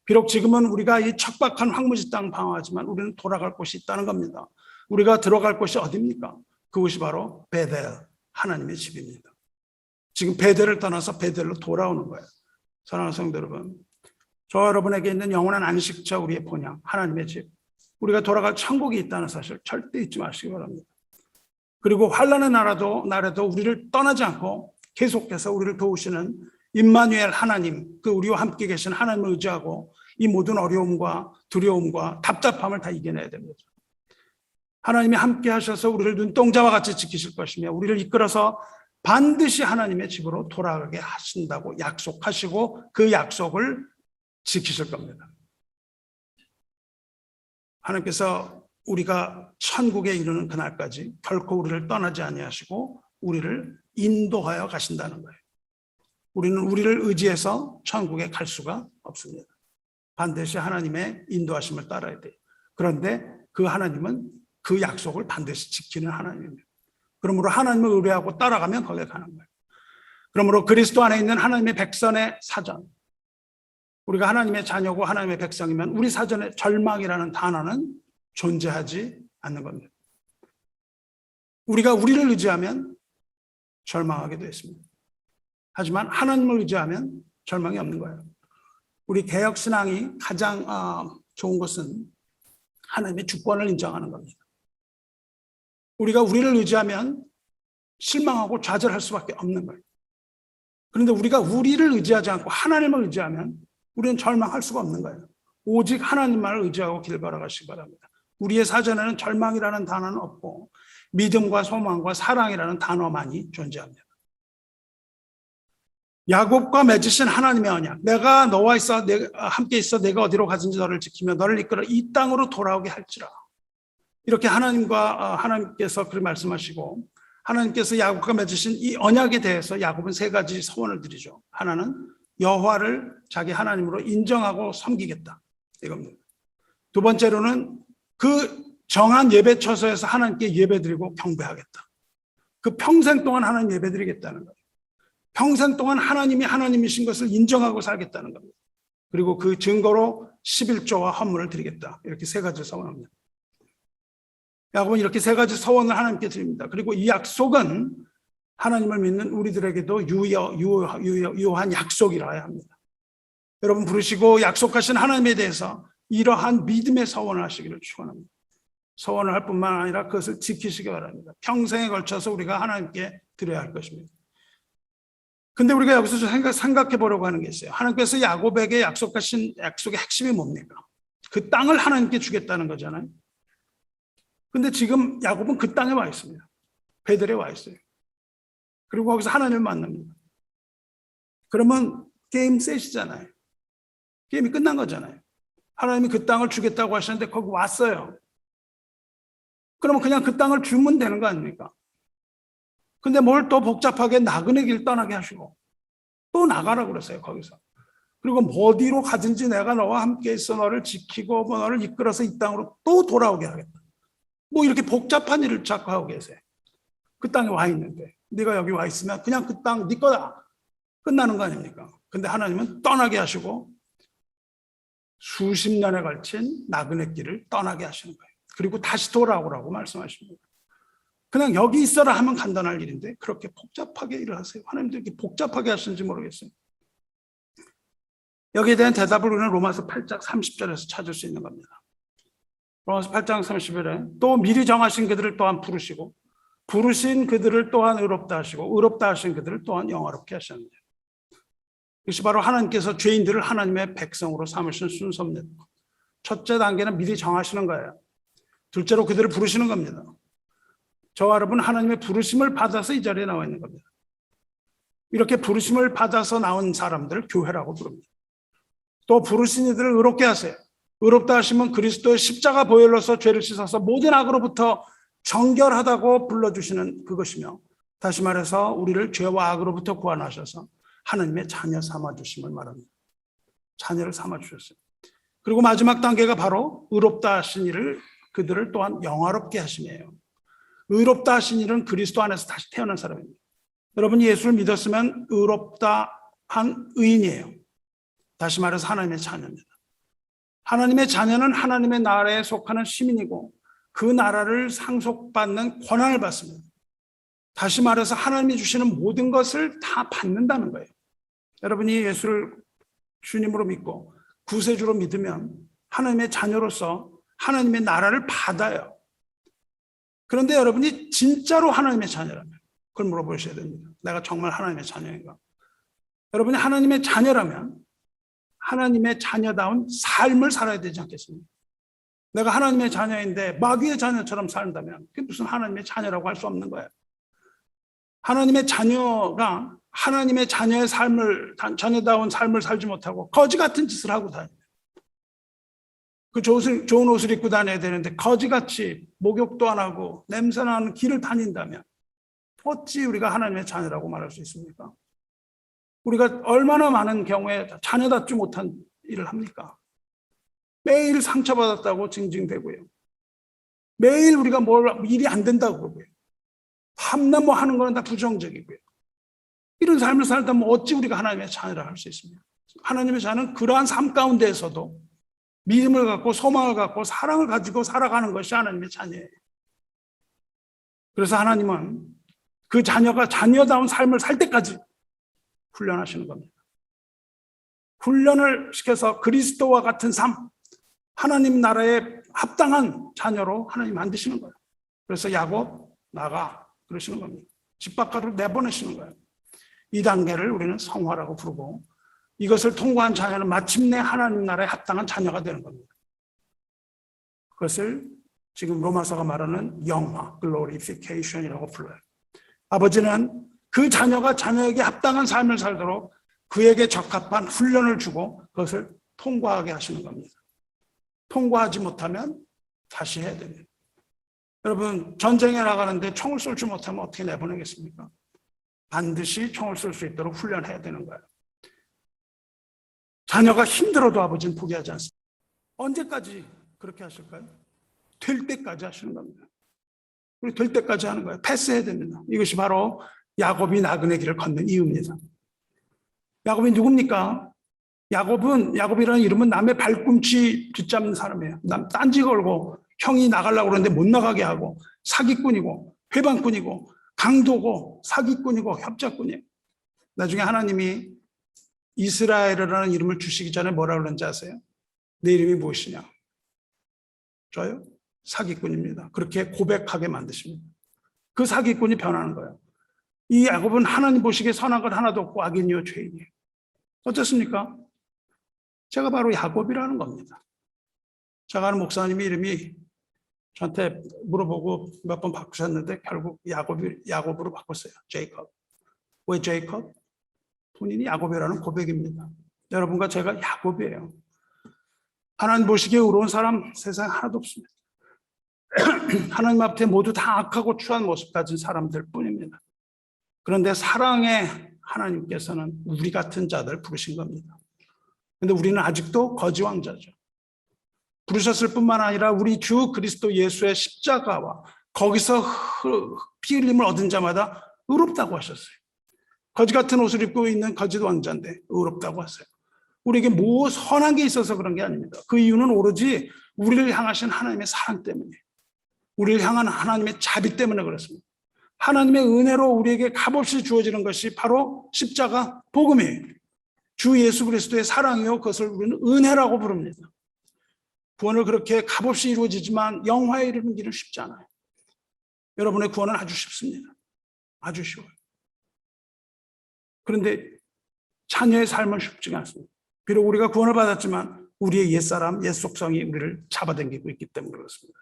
비록 지금은 우리가 이 척박한 황무지 땅 방황하지만 우리는 돌아갈 곳이 있다는 겁니다. 우리가 들어갈 곳이 어디입니까? 그곳이 바로 베델, 하나님의 집입니다. 지금 베델을 떠나서 베델로 돌아오는 거예요. 사랑하는 성도 여러분, 저 여러분에게 있는 영원한 안식처, 우리의 본향, 하나님의 집, 우리가 돌아갈 천국이 있다는 사실 절대 잊지 마시기 바랍니다. 그리고 환난의 날에도 우리를 떠나지 않고 계속해서 우리를 도우시는 임마누엘 하나님, 그 우리와 함께 계신 하나님을 의지하고 이 모든 어려움과 두려움과 답답함을 다 이겨내야 됩니다. 하나님이 함께 하셔서 우리를 눈동자와 같이 지키실 것이며 우리를 이끌어서 반드시 하나님의 집으로 돌아가게 하신다고 약속하시고 그 약속을 지키실 겁니다. 하나님께서 우리가 천국에 이르는 그날까지 결코 우리를 떠나지 아니하시고 우리를 인도하여 가신다는 거예요. 우리는 우리를 의지해서 천국에 갈 수가 없습니다. 반드시 하나님의 인도하심을 따라야 돼요. 그런데 그 하나님은 그 약속을 반드시 지키는 하나님입니다. 그러므로 하나님을 의뢰하고 따라가면 거기에 가는 거예요. 그러므로 그리스도 안에 있는 하나님의 백성의 사전, 우리가 하나님의 자녀고 하나님의 백성이면 우리 사전에 절망이라는 단어는 존재하지 않는 겁니다. 우리가 우리를 의지하면 절망하게 되어 있습니다. 하지만 하나님을 의지하면 절망이 없는 거예요. 우리 개혁신앙이 가장 좋은 것은 하나님의 주권을 인정하는 겁니다. 우리가 우리를 의지하면 실망하고 좌절할 수밖에 없는 거예요. 그런데 우리가 우리를 의지하지 않고 하나님을 의지하면 우리는 절망할 수가 없는 거예요. 오직 하나님만을 의지하고 길 걸어가시기 바랍니다. 우리의 사전에는 절망이라는 단어는 없고 믿음과 소망과 사랑이라는 단어만이 존재합니다. 야곱과 맺으신 하나님의 언약, 내가 너와 있어 함께 있어 내가 어디로 가든지 너를 지키며 너를 이끌어 이 땅으로 돌아오게 할지라. 이렇게 하나님께서 그렇게 말씀하시고 하나님께서 야곱과 맺으신 이 언약에 대해서 야곱은 세 가지 서원을 드리죠. 하나는 여호와를 자기 하나님으로 인정하고 섬기겠다, 이겁니다. 두 번째로는 그 정한 예배 처소에서 하나님께 예배드리고 경배하겠다. 그 평생 동안 하나님 예배드리겠다는 거예요. 평생 동안 하나님이 하나님이신 것을 인정하고 살겠다는 겁니다. 그리고 그 증거로 11조와 헌물을 드리겠다. 이렇게 세 가지 서원합니다. 야곱은 이렇게 세 가지 서원을 하나님께 드립니다. 그리고 이 약속은 하나님을 믿는 우리들에게도 유효한 약속이라 합니다. 여러분 부르시고 약속하신 하나님에 대해서 이러한 믿음의 서원을 하시기를 축원합니다. 서원을 할 뿐만 아니라 그것을 지키시기 바랍니다. 평생에 걸쳐서 우리가 하나님께 드려야 할 것입니다. 근데 우리가 여기서 생각해 보려고 하는 게 있어요. 하나님께서 야곱에게 약속하신 약속의 핵심이 뭡니까? 그 땅을 하나님께 주겠다는 거잖아요. 근데 지금 야곱은 그 땅에 와 있습니다. 베델에 와 있어요. 그리고 거기서 하나님을 만납니다. 그러면 게임 셋이잖아요. 게임이 끝난 거잖아요. 하나님이 그 땅을 주겠다고 하셨는데 거기 왔어요. 그러면 그냥 그 땅을 주면 되는 거 아닙니까? 근데 뭘 또 복잡하게 나그네 길 떠나게 하시고 또 나가라고 그랬어요, 거기서. 그리고 어디로 가든지 내가 너와 함께 있어 너를 지키고 너를 이끌어서 이 땅으로 또 돌아오게 하겠다. 뭐 이렇게 복잡한 일을 자꾸 하고 계세요. 그 땅에 와 있는데 네가 여기 와 있으면 그냥 그 땅 네 거다. 끝나는 거 아닙니까? 근데 하나님은 떠나게 하시고 수십 년에 걸친 나그네 길을 떠나게 하시는 거예요. 그리고 다시 돌아오라고 말씀하십니다. 그냥 여기 있어라 하면 간단할 일인데 그렇게 복잡하게 일을 하세요. 하나님도 이렇게 복잡하게 하시는지 모르겠어요. 여기에 대한 대답을 우리는 로마서 8장 30절에서 찾을 수 있는 겁니다. 로마서 8장 30절에 또 미리 정하신 그들을 또한 부르시고 부르신 그들을 또한 의롭다 하시고 의롭다 하신 그들을 또한 영화롭게 하셨느니라. 이것이 바로 하나님께서 죄인들을 하나님의 백성으로 삼으신 순서입니다. 첫째 단계는 미리 정하시는 거예요. 둘째로 그들을 부르시는 겁니다. 저와 여러분 하나님의 부르심을 받아서 이 자리에 나와 있는 겁니다. 이렇게 부르심을 받아서 나온 사람들을 교회라고 부릅니다. 또 부르신 이들을 의롭게 하세요. 의롭다 하시면 그리스도의 십자가 보혈로서 죄를 씻어서 모든 악으로부터 정결하다고 불러주시는 그것이며 다시 말해서 우리를 죄와 악으로부터 구원하셔서 하나님의 자녀 삼아주심을 말합니다. 자녀를 삼아주셨어요. 그리고 마지막 단계가 바로 의롭다 하신 이를 그들을 또한 영화롭게 하심이에요. 의롭다 하신 이는 그리스도 안에서 다시 태어난 사람입니다. 여러분이 예수를 믿었으면 의롭다 한 의인이에요. 다시 말해서 하나님의 자녀입니다. 하나님의 자녀는 하나님의 나라에 속하는 시민이고 그 나라를 상속받는 권한을 받습니다. 다시 말해서 하나님이 주시는 모든 것을 다 받는다는 거예요. 여러분이 예수를 주님으로 믿고 구세주로 믿으면 하나님의 자녀로서 하나님의 나라를 받아요. 그런데 여러분이 진짜로 하나님의 자녀라면 그걸 물어보셔야 됩니다. 내가 정말 하나님의 자녀인가? 여러분이 하나님의 자녀라면 하나님의 자녀다운 삶을 살아야 되지 않겠습니까? 내가 하나님의 자녀인데 마귀의 자녀처럼 산다면 그게 무슨 하나님의 자녀라고 할 수 없는 거예요. 하나님의 자녀가 하나님의 자녀의 삶을, 자녀다운 삶을 살지 못하고 거지 같은 짓을 하고 다녀요. 그 좋은 옷을 입고 다녀야 되는데 거지같이 목욕도 안 하고 냄새나는 길을 다닌다면 어찌 우리가 하나님의 자녀라고 말할 수 있습니까? 우리가 얼마나 많은 경우에 자녀답지 못한 일을 합니까? 매일 상처받았다고 징징대고요. 매일 우리가 일이 안 된다고 그러고요. 밤낮 뭐 하는 거는 다 부정적이고요. 이런 삶을 살다면 어찌 우리가 하나님의 자녀라 할 수 있습니까? 하나님의 자녀는 그러한 삶 가운데에서도 믿음을 갖고 소망을 갖고 사랑을 가지고 살아가는 것이 하나님의 자녀예요. 그래서 하나님은 그 자녀가 자녀다운 삶을 살 때까지 훈련하시는 겁니다. 훈련을 시켜서 그리스도와 같은 삶, 하나님 나라에 합당한 자녀로 하나님 만드시는 거예요. 그래서 야곱 나가 그러시는 겁니다. 집 밖으로 내보내시는 거예요. 이 단계를 우리는 성화라고 부르고 이것을 통과한 자녀는 마침내 하나님 나라에 합당한 자녀가 되는 겁니다. 그것을 지금 로마서가 말하는 영화, glorification이라고 불러요. 아버지는 그 자녀가 자녀에게 합당한 삶을 살도록 그에게 적합한 훈련을 주고 그것을 통과하게 하시는 겁니다. 통과하지 못하면 다시 해야 됩니다. 여러분, 전쟁에 나가는데 총을 쏠 줄 못하면 어떻게 내보내겠습니까? 반드시 총을 쏠 수 있도록 훈련해야 되는 거예요. 자녀가 힘들어도 아버지는 포기하지 않습니다. 언제까지 그렇게 하실까요? 될 때까지 하시는 겁니다. 우리 될 때까지 하는 거예요. 패스해야 됩니다. 이것이 바로 야곱이 나그네 길을 걷는 이유입니다. 야곱이 누굽니까? 야곱이라는 이름은 남의 발꿈치 붙잡는 사람이에요. 남 딴지 걸고 형이 나가려고 그러는데 못 나가게 하고 사기꾼이고 회방꾼이고 강도고 사기꾼이고 협작꾼이에요. 나중에 하나님이 이스라엘이라는 이름을 주시기 전에 뭐라고 그러는지 아세요? 내 이름이 무엇이냐? 저요? 사기꾼입니다. 그렇게 고백하게 만드십니다. 그 사기꾼이 변하는 거예요. 이 야곱은 하나님 보시기에 선한 것 하나도 없고 악인이요 죄인이에요. 어떻습니까? 제가 바로 야곱이라는 겁니다. 제가 아는 목사님이 이름이 저한테 물어보고 몇 번 바꾸셨는데 결국 야곱으로 바꿨어요. 제이콥. 왜 제이콥? 본인이 야곱이라는 고백입니다. 여러분과 제가 야곱이에요. 하나님 보시기에 의로운 사람 세상에 하나도 없습니다. 하나님 앞에 모두 다 악하고 추한 모습 가진 사람들 뿐입니다. 그런데 사랑의 하나님께서는 우리 같은 자들 부르신 겁니다. 그런데 우리는 아직도 거지왕자죠. 부르셨을 뿐만 아니라 우리 주 그리스도 예수의 십자가와 거기서 피 흘림을 얻은 자마다 의롭다고 하셨어요. 거지 같은 옷을 입고 있는 거짓 왕자인데 의롭다고 하세요. 우리에게 뭐 선한 게 있어서 그런 게 아닙니다. 그 이유는 오로지 우리를 향하신 하나님의 사랑 때문이에요. 우리를 향한 하나님의 자비 때문에 그렇습니다. 하나님의 은혜로 우리에게 값없이 주어지는 것이 바로 십자가 복음이에요. 주 예수 그리스도의 사랑이요, 그것을 우리는 은혜라고 부릅니다. 구원을 그렇게 값없이 이루어지지만 영화에 이르는 길은 쉽지 않아요. 여러분의 구원은 아주 쉽습니다. 아주 쉬워요. 그런데 자녀의 삶은 쉽지가 않습니다. 비록 우리가 구원을 받았지만 우리의 옛사람, 옛 속성이 우리를 잡아당기고 있기 때문에 그렇습니다.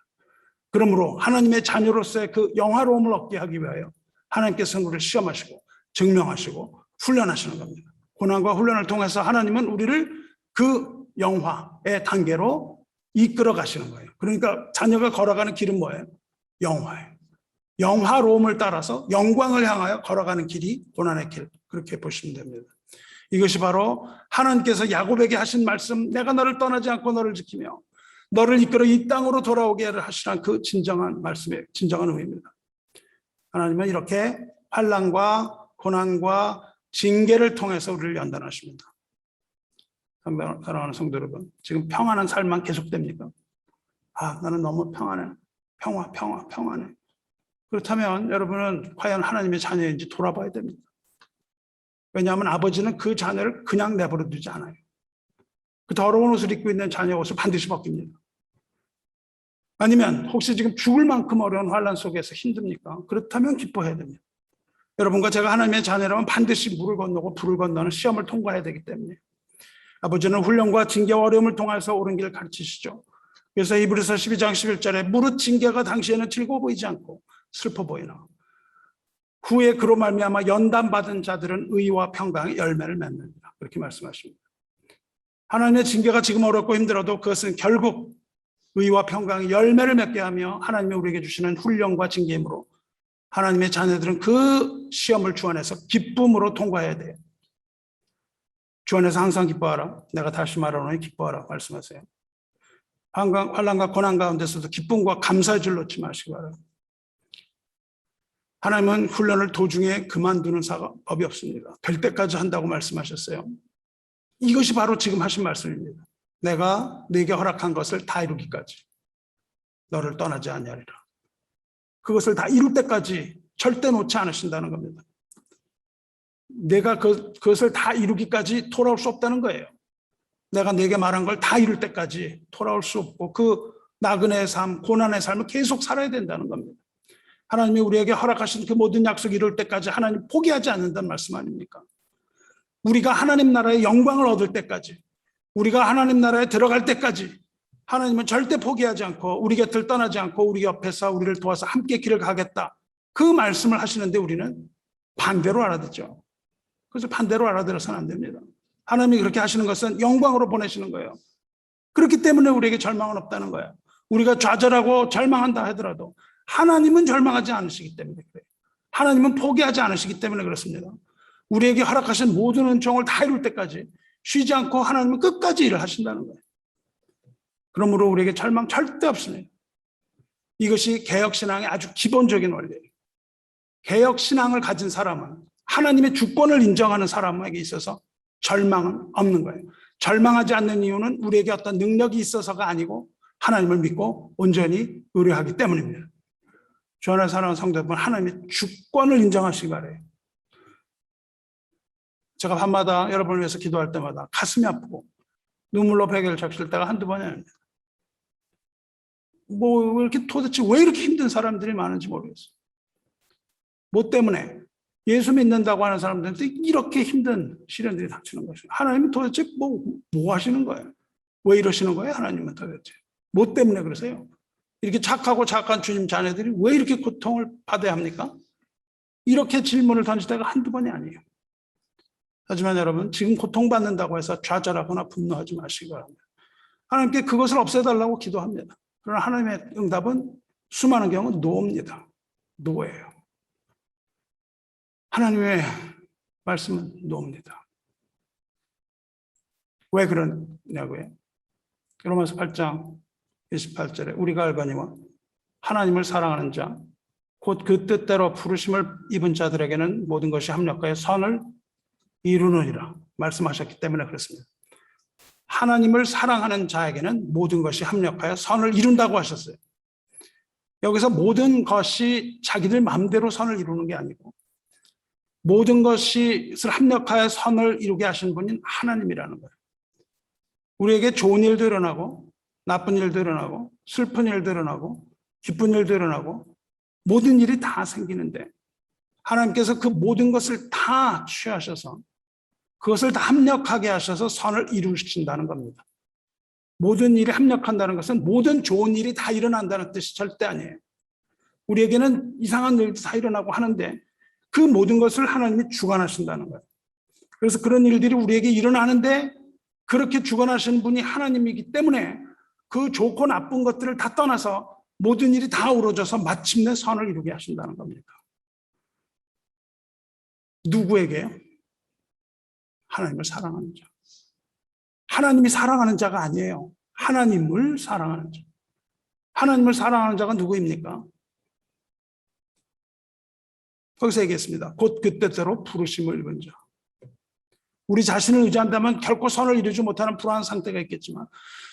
그러므로 하나님의 자녀로서의 그 영화로움을 얻게 하기 위하여 하나님께서는 우리를 시험하시고 증명하시고 훈련하시는 겁니다. 고난과 훈련을 통해서 하나님은 우리를 그 영화의 단계로 이끌어 가시는 거예요. 그러니까 자녀가 걸어가는 길은 뭐예요? 영화예요. 영화로움을 따라서 영광을 향하여 걸어가는 길이 고난의 길, 그렇게 보시면 됩니다. 이것이 바로 하나님께서 야곱에게 하신 말씀, 내가 너를 떠나지 않고 너를 지키며 너를 이끌어 이 땅으로 돌아오게 하시라는 그 진정한 말씀의 진정한 의미입니다. 하나님은 이렇게 환난과 고난과 징계를 통해서 우리를 연단하십니다. 사랑하는 성도 여러분, 지금 평안한 삶만 계속됩니까? 나는 너무 평안해. 평안해. 그렇다면 여러분은 과연 하나님의 자녀인지 돌아봐야 됩니다. 왜냐하면 아버지는 그 자녀를 그냥 내버려 두지 않아요. 그 더러운 옷을 입고 있는 자녀 옷을 반드시 벗깁니다. 아니면 혹시 지금 죽을 만큼 어려운 환난 속에서 힘듭니까? 그렇다면 기뻐해야 됩니다. 여러분과 제가 하나님의 자녀라면 반드시 물을 건너고 불을 건너는 시험을 통과해야 되기 때문에 아버지는 훈련과 징계와 어려움을 통해서 옳은 길을 가르치시죠. 그래서 히브리서 12장 11절에 무릇 징계가 당시에는 즐거워 보이지 않고 슬퍼 보이나 후에 그로 말미암아 연단받은 자들은 의와 평강의 열매를 맺는다. 그렇게 말씀하십니다. 하나님의 징계가 지금 어렵고 힘들어도 그것은 결국 의와 평강의 열매를 맺게 하며 하나님이 우리에게 주시는 훈련과 징계이므로 하나님의 자녀들은 그 시험을 주 안에서 기쁨으로 통과해야 돼요. 주 안에서 항상 기뻐하라. 내가 다시 말하노니 기뻐하라 말씀하세요. 환난과 고난 가운데서도 기쁨과 감사의 줄 놓지 마시기 바랍니다. 하나님은 훈련을 도중에 그만두는 법이 없습니다. 될 때까지 한다고 말씀하셨어요. 이것이 바로 지금 하신 말씀입니다. 내가 네게 허락한 것을 다 이루기까지 너를 떠나지 아니하리라. 그것을 다 이룰 때까지 절대 놓지 않으신다는 겁니다. 내가 그것을 다 이루기까지 돌아올 수 없다는 거예요. 내가 네게 말한 걸 다 이룰 때까지 돌아올 수 없고 그 나그네의 삶, 고난의 삶을 계속 살아야 된다는 겁니다. 하나님이 우리에게 허락하신 그 모든 약속 이룰 때까지 하나님 포기하지 않는다는 말씀 아닙니까? 우리가 하나님 나라의 영광을 얻을 때까지, 우리가 하나님 나라에 들어갈 때까지 하나님은 절대 포기하지 않고 우리 곁을 떠나지 않고 우리 옆에서 우리를 도와서 함께 길을 가겠다. 그 말씀을 하시는데 우리는 반대로 알아듣죠. 그래서 반대로 알아들어서는 안 됩니다. 하나님이 그렇게 하시는 것은 영광으로 보내시는 거예요. 그렇기 때문에 우리에게 절망은 없다는 거예요. 우리가 좌절하고 절망한다 하더라도 하나님은 절망하지 않으시기 때문에 그래요. 하나님은 포기하지 않으시기 때문에 그렇습니다. 우리에게 허락하신 모든 은총을 다 이룰 때까지 쉬지 않고 하나님은 끝까지 일을 하신다는 거예요. 그러므로 우리에게 절망 절대 없습니다. 이것이 개혁신앙의 아주 기본적인 원리예요. 개혁신앙을 가진 사람은 하나님의 주권을 인정하는 사람에게 있어서 절망은 없는 거예요. 절망하지 않는 이유는 우리에게 어떤 능력이 있어서가 아니고 하나님을 믿고 온전히 의뢰하기 때문입니다. 주 안에 사랑하는 성도 여러분, 하나님의 주권을 인정하시기 바라요. 제가 밤마다 여러분을 위해서 기도할 때마다 가슴이 아프고 눈물로 베개를 적실 때가 한두 번이 아닙니다. 이렇게 도대체 왜 이렇게 힘든 사람들이 많은지 모르겠어요. 뭐 때문에 예수 믿는다고 하는 사람들한테 이렇게 힘든 시련들이 닥치는 것이에요. 하나님은 도대체 뭐 하시는 거예요? 왜 이러시는 거예요? 하나님은 도대체 뭐 때문에 그러세요? 이렇게 착하고 착한 주님 자녀들이 왜 이렇게 고통을 받아야 합니까? 이렇게 질문을 던질 때가 한두 번이 아니에요. 하지만 여러분, 지금 고통받는다고 해서 좌절하거나 분노하지 마시기 바랍니다. 하나님께 그것을 없애달라고 기도합니다. 그러나 하나님의 응답은 수많은 경우 노입니다. 노예요. 하나님의 말씀은 노입니다. 왜 그러냐고요? 로마서 8장 28절에 우리가 알거니와 하나님을 사랑하는 자, 곧 그 뜻대로 부르심을 입은 자들에게는 모든 것이 합력하여 선을 이루느니라 말씀하셨기 때문에 그렇습니다. 하나님을 사랑하는 자에게는 모든 것이 합력하여 선을 이룬다고 하셨어요. 여기서 모든 것이 자기들 마음대로 선을 이루는 게 아니고 모든 것이 합력하여 선을 이루게 하신 분인 하나님이라는 거예요. 우리에게 좋은 일도 일어나고 나쁜 일도 일어나고 슬픈 일도 일어나고 기쁜 일도 일어나고 모든 일이 다 생기는데 하나님께서 그 모든 것을 다 취하셔서 그것을 다 합력하게 하셔서 선을 이루신다는 겁니다. 모든 일이 합력한다는 것은 모든 좋은 일이 다 일어난다는 뜻이 절대 아니에요. 우리에게는 이상한 일도 다 일어나고 하는데 그 모든 것을 하나님이 주관하신다는 거예요. 그래서 그런 일들이 우리에게 일어나는데 그렇게 주관하시는 분이 하나님이기 때문에 그 좋고 나쁜 것들을 다 떠나서 모든 일이 다 이루어져서 마침내 선을 이루게 하신다는 겁니다. 누구에게요? 하나님을 사랑하는 자. 하나님이 사랑하는 자가 아니에요. 하나님을 사랑하는 자. 하나님을 사랑하는 자가 누구입니까? 거기서 얘기했습니다. 곧 그때대로 부르심을 입은 자. 우리 자신을 의지한다면 결코 선을 이루지 못하는 불안한 상태가 있겠지만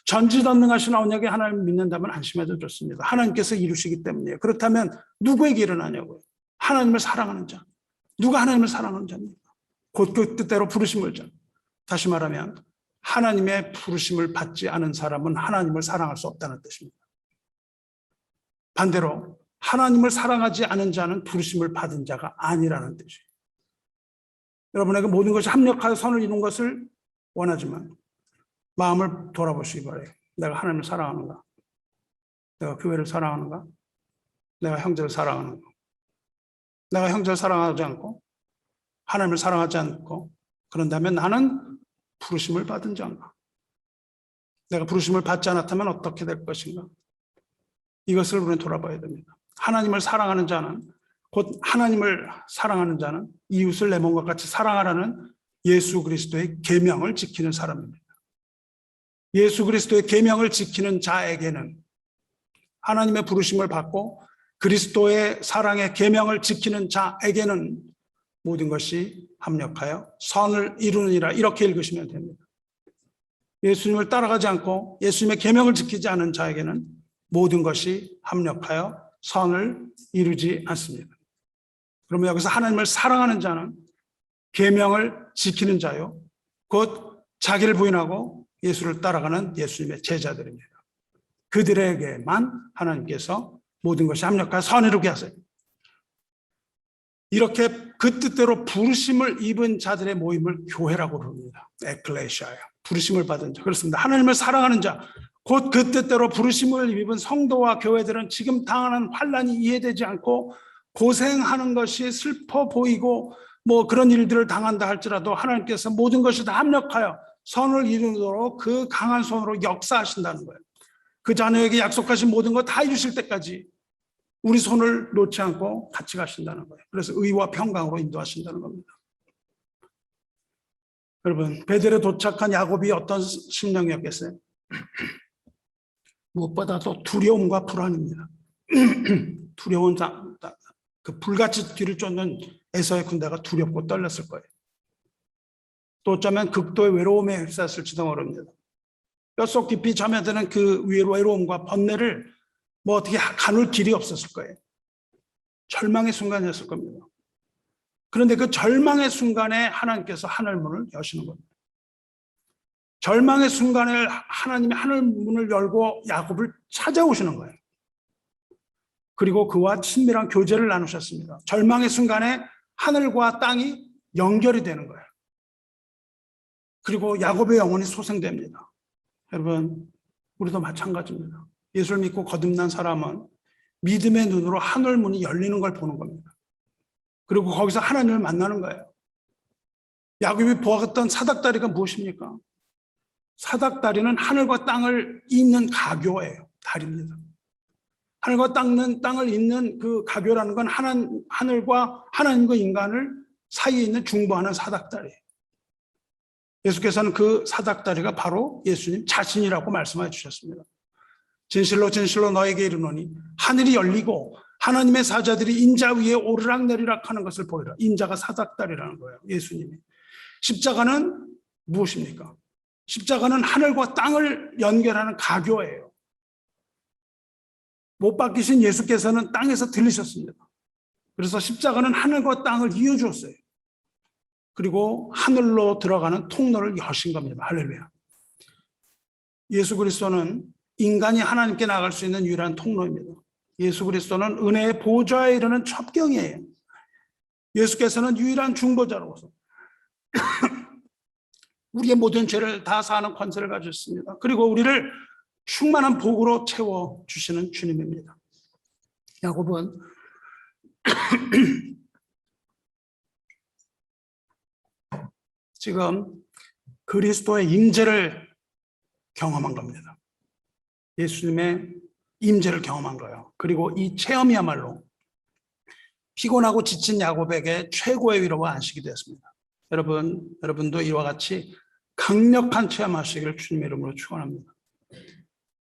전지전능하신 언약의 하나님을 믿는다면 안심해도 좋습니다. 하나님께서 이루시기 때문이에요. 그렇다면 누구에게 일어나냐고요? 하나님을 사랑하는 자. 누가 하나님을 사랑하는 자입니까? 곧 그 뜻대로 부르심을 자. 다시 말하면 하나님의 부르심을 받지 않은 사람은 하나님을 사랑할 수 없다는 뜻입니다. 반대로 하나님을 사랑하지 않은 자는 부르심을 받은 자가 아니라는 뜻이에요. 여러분에게 모든 것이 합력하여 선을 이룬 것을 원하지만 마음을 돌아보시기 바라요. 내가 하나님을 사랑하는가? 내가 교회를 사랑하는가? 내가 형제를 사랑하는가? 내가 형제를 사랑하지 않고 하나님을 사랑하지 않고 그런다면 나는 부르심을 받은 자인가? 내가 부르심을 받지 않았다면 어떻게 될 것인가? 이것을 우리는 돌아봐야 됩니다. 하나님을 사랑하는 자는 곧 하나님을 사랑하는 자는 이웃을 내 몸과 같이 사랑하라는 예수 그리스도의 계명을 지키는 사람입니다. 예수 그리스도의 계명을 지키는 자에게는 하나님의 부르심을 받고 그리스도의 사랑의 계명을 지키는 자에게는 모든 것이 합력하여 선을 이루느니라 이렇게 읽으시면 됩니다. 예수님을 따라가지 않고 예수님의 계명을 지키지 않은 자에게는 모든 것이 합력하여 선을 이루지 않습니다. 그러면 여기서 하나님을 사랑하는 자는 계명을 지키는 자요 곧 자기를 부인하고 예수를 따라가는 예수님의 제자들입니다. 그들에게만 하나님께서 모든 것이 합력하여 선을 이루게 하세요. 이렇게 그 뜻대로 부르심을 입은 자들의 모임을 교회라고 부릅니다. 에클레시아야. 부르심을 받은 자. 그렇습니다. 하나님을 사랑하는 자, 곧 그 뜻대로 부르심을 입은 성도와 교회들은 지금 당하는 환난이 이해되지 않고 고생하는 것이 슬퍼 보이고 뭐 그런 일들을 당한다 할지라도 하나님께서 모든 것이 다 합력하여 선을 이루도록 그 강한 손으로 역사하신다는 거예요. 그 자녀에게 약속하신 모든 것 다 이루실 때까지 우리 손을 놓지 않고 같이 가신다는 거예요. 그래서 의와 평강으로 인도하신다는 겁니다. 여러분, 베델에 도착한 야곱이 어떤 심령이었겠어요? 무엇보다도 두려움과 불안입니다. 두려운 그 불같이 뒤를 쫓는 에서의 군대가 두렵고 떨렸을 거예요. 또 어쩌면 극도의 외로움에 휩싸였을지도 모릅니다. 뼛속 깊이 잠에드는 그 외로움과 번뇌를 뭐 어떻게 가눌 길이 없었을 거예요. 절망의 순간이었을 겁니다. 그런데 그 절망의 순간에 하나님께서 하늘 문을 여시는 겁니다. 절망의 순간에 하나님이 하늘 문을 열고 야곱을 찾아오시는 거예요. 그리고 그와 친밀한 교제를 나누셨습니다. 절망의 순간에 하늘과 땅이 연결이 되는 거예요. 그리고 야곱의 영혼이 소생됩니다. 여러분, 우리도 마찬가지입니다. 예수를 믿고 거듭난 사람은 믿음의 눈으로 하늘 문이 열리는 걸 보는 겁니다. 그리고 거기서 하나님을 만나는 거예요. 야곱이 보았던 사닥다리가 무엇입니까? 사닥다리는 하늘과 땅을 잇는 가교예요. 다리입니다. 하늘과 땅을 잇는 그 가교라는 건 하늘과 하나님과 인간을 사이에 있는 중보하는 사닥다리예요. 예수께서는 그 사닥다리가 바로 예수님 자신이라고 말씀해 주셨습니다. 진실로 진실로 너에게 이르노니 하늘이 열리고 하나님의 사자들이 인자 위에 오르락내리락 하는 것을 보리라. 인자가 사닥다리라는 거예요. 예수님이. 십자가는 무엇입니까? 십자가는 하늘과 땅을 연결하는 가교예요. 못 박히신 예수께서는 땅에서 들리셨습니다. 그래서 십자가는 하늘과 땅을 이어주었어요. 그리고 하늘로 들어가는 통로를 여신 겁니다. 할렐루야. 예수 그리스도는 인간이 하나님께 나갈 수 있는 유일한 통로입니다. 예수 그리스도는 은혜의 보좌에 이르는 첩경이에요. 예수께서는 유일한 중보자로서 우리의 모든 죄를 다 사하는 권세를 가졌습니다. 그리고 우리를 충만한 복으로 채워주시는 주님입니다. 야곱은 지금 그리스도의 임재를 경험한 겁니다. 예수님의 임재를 경험한 거예요. 그리고 이 체험이야말로 피곤하고 지친 야곱에게 최고의 위로와 안식이 되었습니다. 여러분도 이와 같이 강력한 체험하시기를 주님의 이름으로 축원합니다.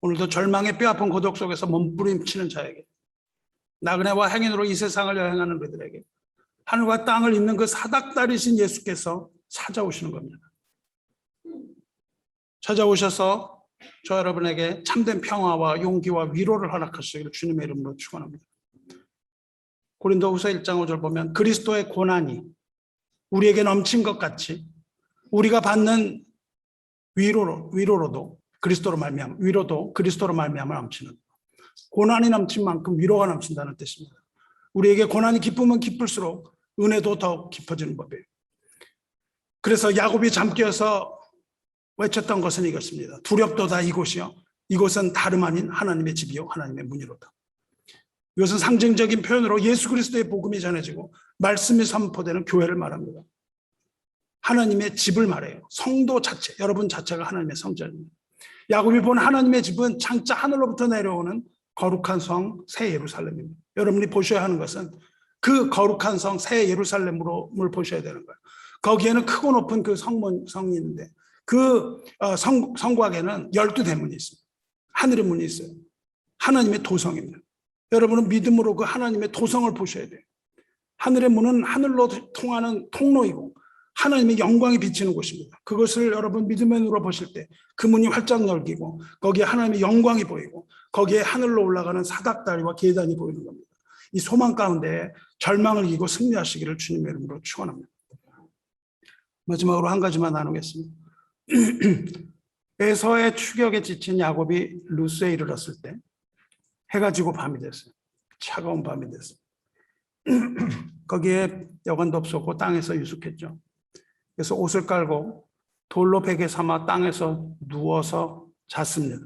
오늘도 절망의 뼈아픈 고독 속에서 몸부림치는 자에게, 나그네와 행인으로 이 세상을 여행하는 그들에게 하늘과 땅을 잇는 그 사닥다리신 예수께서 찾아오시는 겁니다. 찾아오셔서 저 여러분에게 참된 평화와 용기와 위로를 허락하시기를 주님의 이름으로 축원합니다. 고린도후서 1장 5절 보면 그리스도의 고난이 우리에게 넘친 것 같이 우리가 받는 위로로도 그리스도로 말미암아 위로도 그리스도로 말미암아 넘치는, 고난이 넘친 만큼 위로가 넘친다는 뜻입니다. 우리에게 고난이 기쁘면 기쁠수록 은혜도 더 깊어지는 법이에요. 그래서 야곱이 잠깨어서 외쳤던 것은 이것입니다. 두렵도다 이곳이요, 이곳은 다름 아닌 하나님의 집이요 하나님의 문이로다. 이것은 상징적인 표현으로 예수 그리스도의 복음이 전해지고 말씀이 선포되는 교회를 말합니다. 하나님의 집을 말해요. 성도 자체, 여러분 자체가 하나님의 성전입니다. 야곱이 본 하나님의 집은 장차 하늘로부터 내려오는 거룩한 성 새 예루살렘입니다. 여러분이 보셔야 하는 것은 그 거룩한 성 새 예루살렘을 보셔야 되는 거예요. 거기에는 크고 높은 그 성이 있는데 그 성곽에는 12대문이 있습니다. 하늘의 문이 있어요. 하나님의 도성입니다. 여러분은 믿음으로 그 하나님의 도성을 보셔야 돼요. 하늘의 문은 하늘로 통하는 통로이고 하나님의 영광이 비치는 곳입니다. 그것을 여러분 믿음의 눈으로 보실 때 그 문이 활짝 열리고 거기에 하나님의 영광이 보이고 거기에 하늘로 올라가는 사닥다리와 계단이 보이는 겁니다. 이 소망 가운데 절망을 이기고 승리하시기를 주님의 이름으로 축원합니다. 마지막으로 한 가지만 나누겠습니다. 에서의 추격에 지친 야곱이 루스에 이르렀을 때 해가 지고 밤이 됐어요. 차가운 밤이 됐어요. 거기에 여관도 없었고 땅에서 유숙했죠. 그래서 옷을 깔고 돌로 베개 삼아 땅에서 누워서 잤습니다.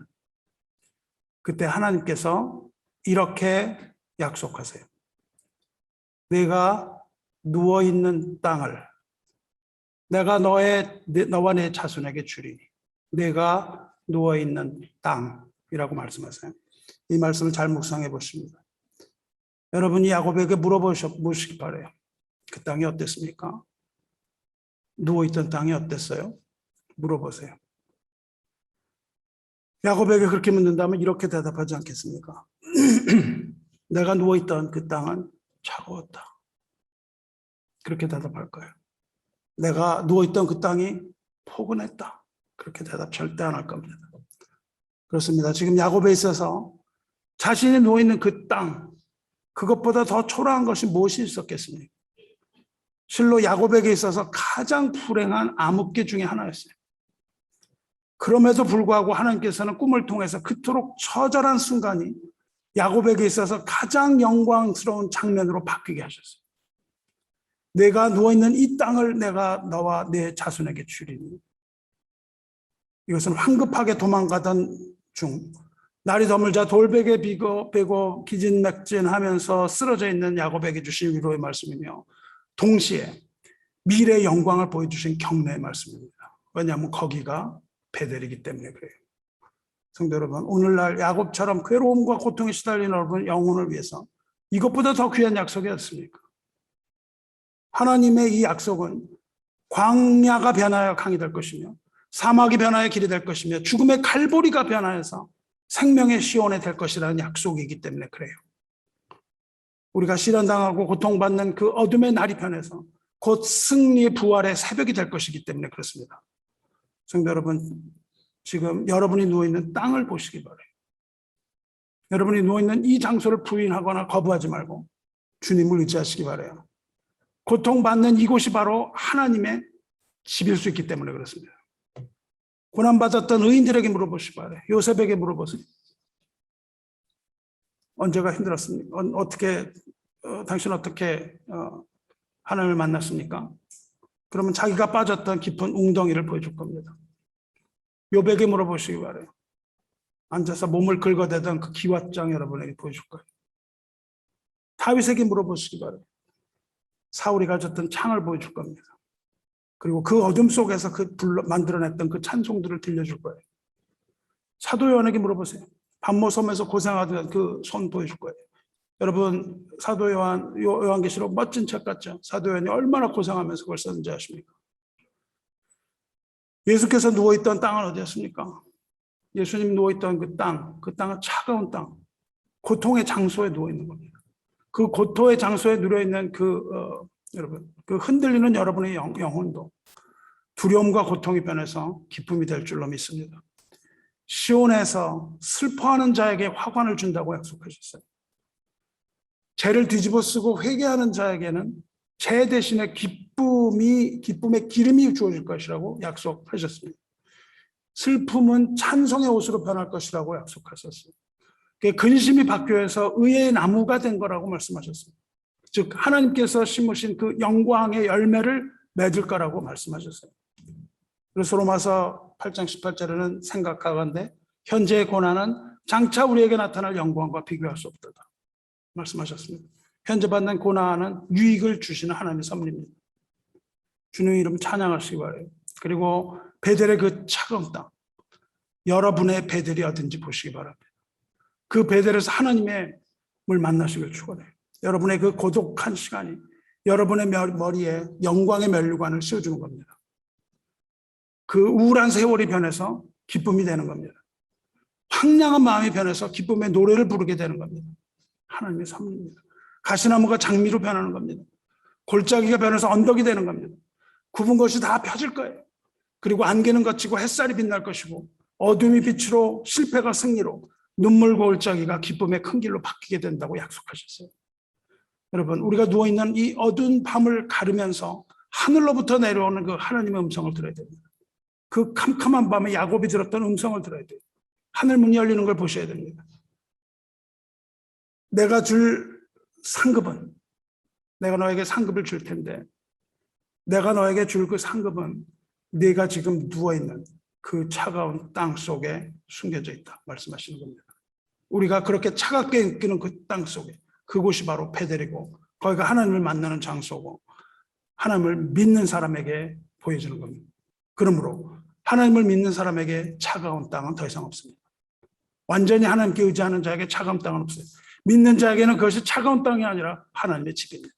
그때 하나님께서 이렇게 약속하세요. 내가 누워있는 땅을 내가 너와 내 자손에게 주리니. 내가 누워있는 땅이라고 말씀하세요. 이 말씀을 잘 묵상해 보십니다. 여러분이 야곱에게 물어보시기 바래요. 그 땅이 어땠습니까? 누워있던 땅이 어땠어요? 물어보세요. 야곱에게 그렇게 묻는다면 이렇게 대답하지 않겠습니까? 내가 누워있던 그 땅은 차가웠다. 그렇게 대답할 거예요. 내가 누워있던 그 땅이 포근했다. 그렇게 대답 절대 안 할 겁니다. 그렇습니다. 지금 야곱에 있어서 자신이 누워있는 그 땅, 그것보다 더 초라한 것이 무엇이 있었겠습니까? 실로 야곱에게 있어서 가장 불행한 암흑기 중에 하나였어요. 그럼에도 불구하고 하나님께서는 꿈을 통해서 그토록 처절한 순간이 야곱에게 있어서 가장 영광스러운 장면으로 바뀌게 하셨어요. 내가 누워있는 이 땅을 내가 너와 내 자손에게 주리니. 이것은 황급하게 도망가던 중 날이 더물자 돌베개 베고 기진맥진하면서 쓰러져 있는 야곱에게 주신 위로의 말씀이며 동시에 미래의 영광을 보여주신 격려의 말씀입니다. 왜냐하면 거기가 베델이기 때문에 그래요. 성도 여러분, 오늘날 야곱처럼 괴로움과 고통에 시달리는 여러분 영혼을 위해서 이것보다 더 귀한 약속이 없습니까? 하나님의 이 약속은 광야가 변하여 강이 될 것이며 사막이 변하여 길이 될 것이며 죽음의 칼보리가 변하여서 생명의 시온이 될 것이라는 약속이기 때문에 그래요. 우리가 시련당하고 고통받는 그 어둠의 날이 변해서 곧 승리의 부활의 새벽이 될 것이기 때문에 그렇습니다. 성도 여러분, 지금 여러분이 누워있는 땅을 보시기 바라요. 여러분이 누워있는 이 장소를 부인하거나 거부하지 말고 주님을 의지하시기 바라요. 고통받는 이곳이 바로 하나님의 집일 수 있기 때문에 그렇습니다. 고난받았던 의인들에게 물어보시기 바라요. 요셉에게 물어보세요. 언제가 힘들었습니까? 당신 어떻게 하나님을 만났습니까? 그러면 자기가 빠졌던 깊은 웅덩이를 보여줄 겁니다. 욥에게 물어보시기 바라요. 앉아서 몸을 긁어대던 그 기왓장 여러분에게 보여줄 거예요. 다윗에게 물어보시기 바라요. 사울이 가졌던 창을 보여줄 겁니다. 그리고 그 어둠 속에서 만들어냈던 그 찬송들을 들려줄 거예요. 사도 요한에게 물어보세요. 반모섬에서 고생하던 그 손 보여줄 거예요. 여러분, 사도 요한계시록 멋진 책 같죠? 사도 요한이 얼마나 고생하면서 그걸 썼는지 아십니까? 예수께서 누워있던 땅은 어디였습니까? 예수님 누워있던 그 땅은 차가운 땅, 고통의 장소에 누워있는 겁니다. 그 고통의 장소에 누려있는 여러분, 그 흔들리는 여러분의 영혼도 두려움과 고통이 변해서 기쁨이 될 줄로 믿습니다. 시온에서 슬퍼하는 자에게 화관을 준다고 약속하셨어요. 죄를 뒤집어 쓰고 회개하는 자에게는 죄 대신에 기쁨의 기름이 주어질 것이라고 약속하셨습니다. 슬픔은 찬송의 옷으로 변할 것이라고 약속하셨어요. 근심이 바뀌어서 의의 나무가 된 거라고 말씀하셨습니다. 즉 하나님께서 심으신 그 영광의 열매를 맺을 거라고 말씀하셨어요. 그래서 로마서 8장 18절에는 생각하건대 현재의 고난은 장차 우리에게 나타날 영광과 비교할 수 없다 말씀하셨습니다. 현재 받는 고난은 유익을 주시는 하나님의 선물입니다. 주님의 이름 찬양하시기 바라요. 그리고 베델의 그 차가운 땅, 여러분의 베델이 어딘지 보시기 바랍니다. 그 베델에서 하나님의 물 만나시길 축원해요. 여러분의 그 고독한 시간이 여러분의 머리에 영광의 면류관을 씌워주는 겁니다. 그 우울한 세월이 변해서 기쁨이 되는 겁니다. 황량한 마음이 변해서 기쁨의 노래를 부르게 되는 겁니다. 하나님의 선물입니다. 가시나무가 장미로 변하는 겁니다. 골짜기가 변해서 언덕이 되는 겁니다. 굽은 것이 다 펴질 거예요. 그리고 안개는 걷히고 햇살이 빛날 것이고 어둠이 빛으로 실패가 승리로 눈물과 골짜기가 기쁨의 큰 길로 바뀌게 된다고 약속하셨어요. 여러분, 우리가 누워있는 이 어두운 밤을 가르면서 하늘로부터 내려오는 그 하나님의 음성을 들어야 됩니다. 그 캄캄한 밤에 야곱이 들었던 음성을 들어야 돼요. 하늘 문이 열리는 걸 보셔야 됩니다. 내가 줄 상급은, 내가 너에게 상급을 줄 텐데 내가 너에게 줄 그 상급은 네가 지금 누워있는 그 차가운 땅 속에 숨겨져 있다 말씀하시는 겁니다. 우리가 그렇게 차갑게 느끼는 그 땅 속에 그곳이 바로 베델이고 거기가 하나님을 만나는 장소고 하나님을 믿는 사람에게 보여주는 겁니다. 그러므로 하나님을 믿는 사람에게 차가운 땅은 더 이상 없습니다. 완전히 하나님께 의지하는 자에게 차가운 땅은 없어요. 믿는 자에게는 그것이 차가운 땅이 아니라 하나님의 집입니다.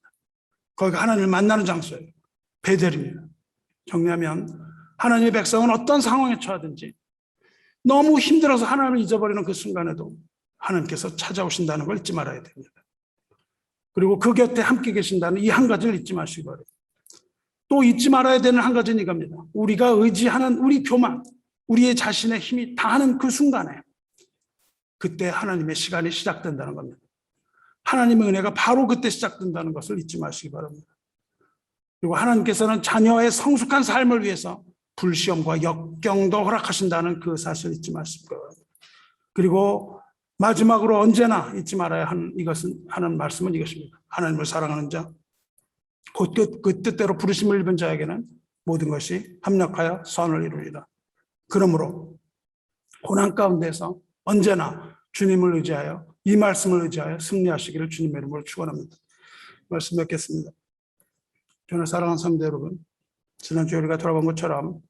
거기가 하나님을 만나는 장소예요. 베델입니다. 정리하면 하나님의 백성은 어떤 상황에 처하든지 너무 힘들어서 하나님을 잊어버리는 그 순간에도 하나님께서 찾아오신다는 걸 잊지 말아야 됩니다. 그리고 그 곁에 함께 계신다는 이 한 가지를 잊지 마시기 바랍니다. 또 잊지 말아야 되는 한 가지는 이겁니다. 우리가 의지하는 우리 교만, 우리의 자신의 힘이 다하는 그 순간에 그때 하나님의 시간이 시작된다는 겁니다. 하나님의 은혜가 바로 그때 시작된다는 것을 잊지 마시기 바랍니다. 그리고 하나님께서는 자녀의 성숙한 삶을 위해서 불시험과 역경도 허락하신다는 그 사실을 잊지 마시기 바랍니다. 그리고 마지막으로 언제나 잊지 말아야 하는 말씀은 이것입니다. 하나님을 사랑하는 자, 곧 그 뜻대로 부르심을 입은 자에게는 모든 것이 합력하여 선을 이루리라. 그러므로 고난 가운데서 언제나 주님을 의지하여 이 말씀을 의지하여 승리하시기를 주님의 이름으로 축원합니다. 말씀 맺겠습니다. 저는 사랑하는 성도 여러분, 지난주에 우리가 돌아본 것처럼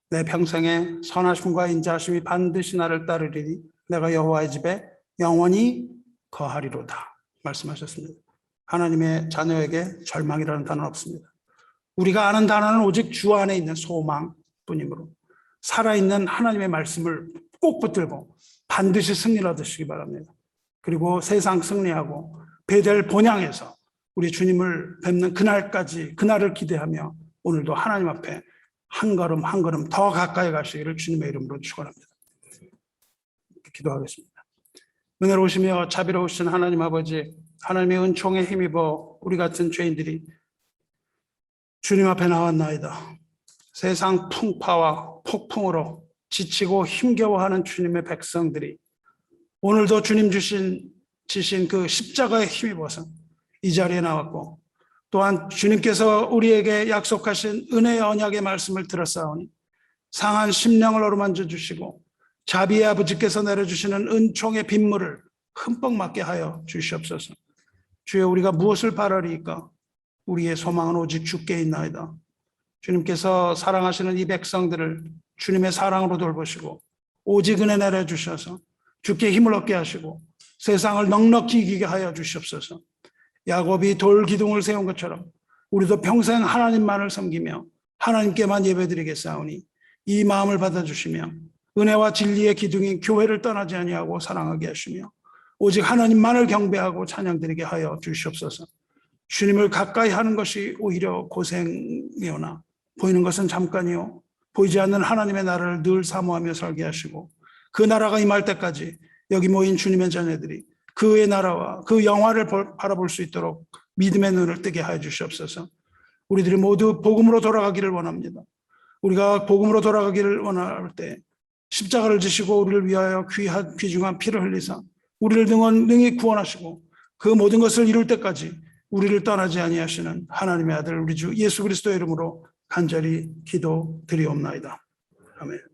내 평생에 선하심과 인자하심이 반드시 나를 따르리니 내가 여호와의 집에 영원히 거하리로다 말씀하셨습니다. 하나님의 자녀에게 절망이라는 단어는 없습니다. 우리가 아는 단어는 오직 주 안에 있는 소망뿐이므로 살아있는 하나님의 말씀을 꼭 붙들고 반드시 승리를 얻으시기 바랍니다. 그리고 세상 승리하고 베델 본향에서 우리 주님을 뵙는 그날까지, 그날을 기대하며 오늘도 하나님 앞에 한 걸음 한 걸음 더 가까이 가시기를 주님의 이름으로 축원합니다. 기도하겠습니다. 은혜로우시며 자비로우신 하나님 아버지, 하나님의 은총에 힘입어 우리 같은 죄인들이 주님 앞에 나왔나이다. 세상 풍파와 폭풍으로 지치고 힘겨워하는 주님의 백성들이 오늘도 주님 지신 그 십자가에 힘입어서 이 자리에 나왔고, 또한 주님께서 우리에게 약속하신 은혜의 언약의 말씀을 들었사오니 상한 심령을 어루만져 주시고 자비의 아버지께서 내려주시는 은총의 빗물을 흠뻑 맞게 하여 주시옵소서. 주여, 우리가 무엇을 바라리이까? 우리의 소망은 오직 주께 있나이다. 주님께서 사랑하시는 이 백성들을 주님의 사랑으로 돌보시고 오직 은혜 내려주셔서 주께 힘을 얻게 하시고 세상을 넉넉히 이기게 하여 주시옵소서. 야곱이 돌 기둥을 세운 것처럼 우리도 평생 하나님만을 섬기며 하나님께만 예배드리겠사오니 이 마음을 받아주시며 은혜와 진리의 기둥인 교회를 떠나지 아니하고 사랑하게 하시며 오직 하나님만을 경배하고 찬양드리게 하여 주시옵소서. 주님을 가까이 하는 것이 오히려 고생이오나 보이는 것은 잠깐이요 보이지 않는 하나님의 나라를 늘 사모하며 살게 하시고 그 나라가 임할 때까지 여기 모인 주님의 자녀들이 그의 나라와 그 영화를 바라볼 수 있도록 믿음의 눈을 뜨게 하여 주시옵소서. 우리들이 모두 복음으로 돌아가기를 원합니다. 우리가 복음으로 돌아가기를 원할 때 십자가를 지시고 우리를 위하여 귀중한 피를 흘리사 우리를 능히 구원하시고 그 모든 것을 이룰 때까지 우리를 떠나지 아니하시는 하나님의 아들 우리 주 예수 그리스도의 이름으로 간절히 기도드리옵나이다. 아멘.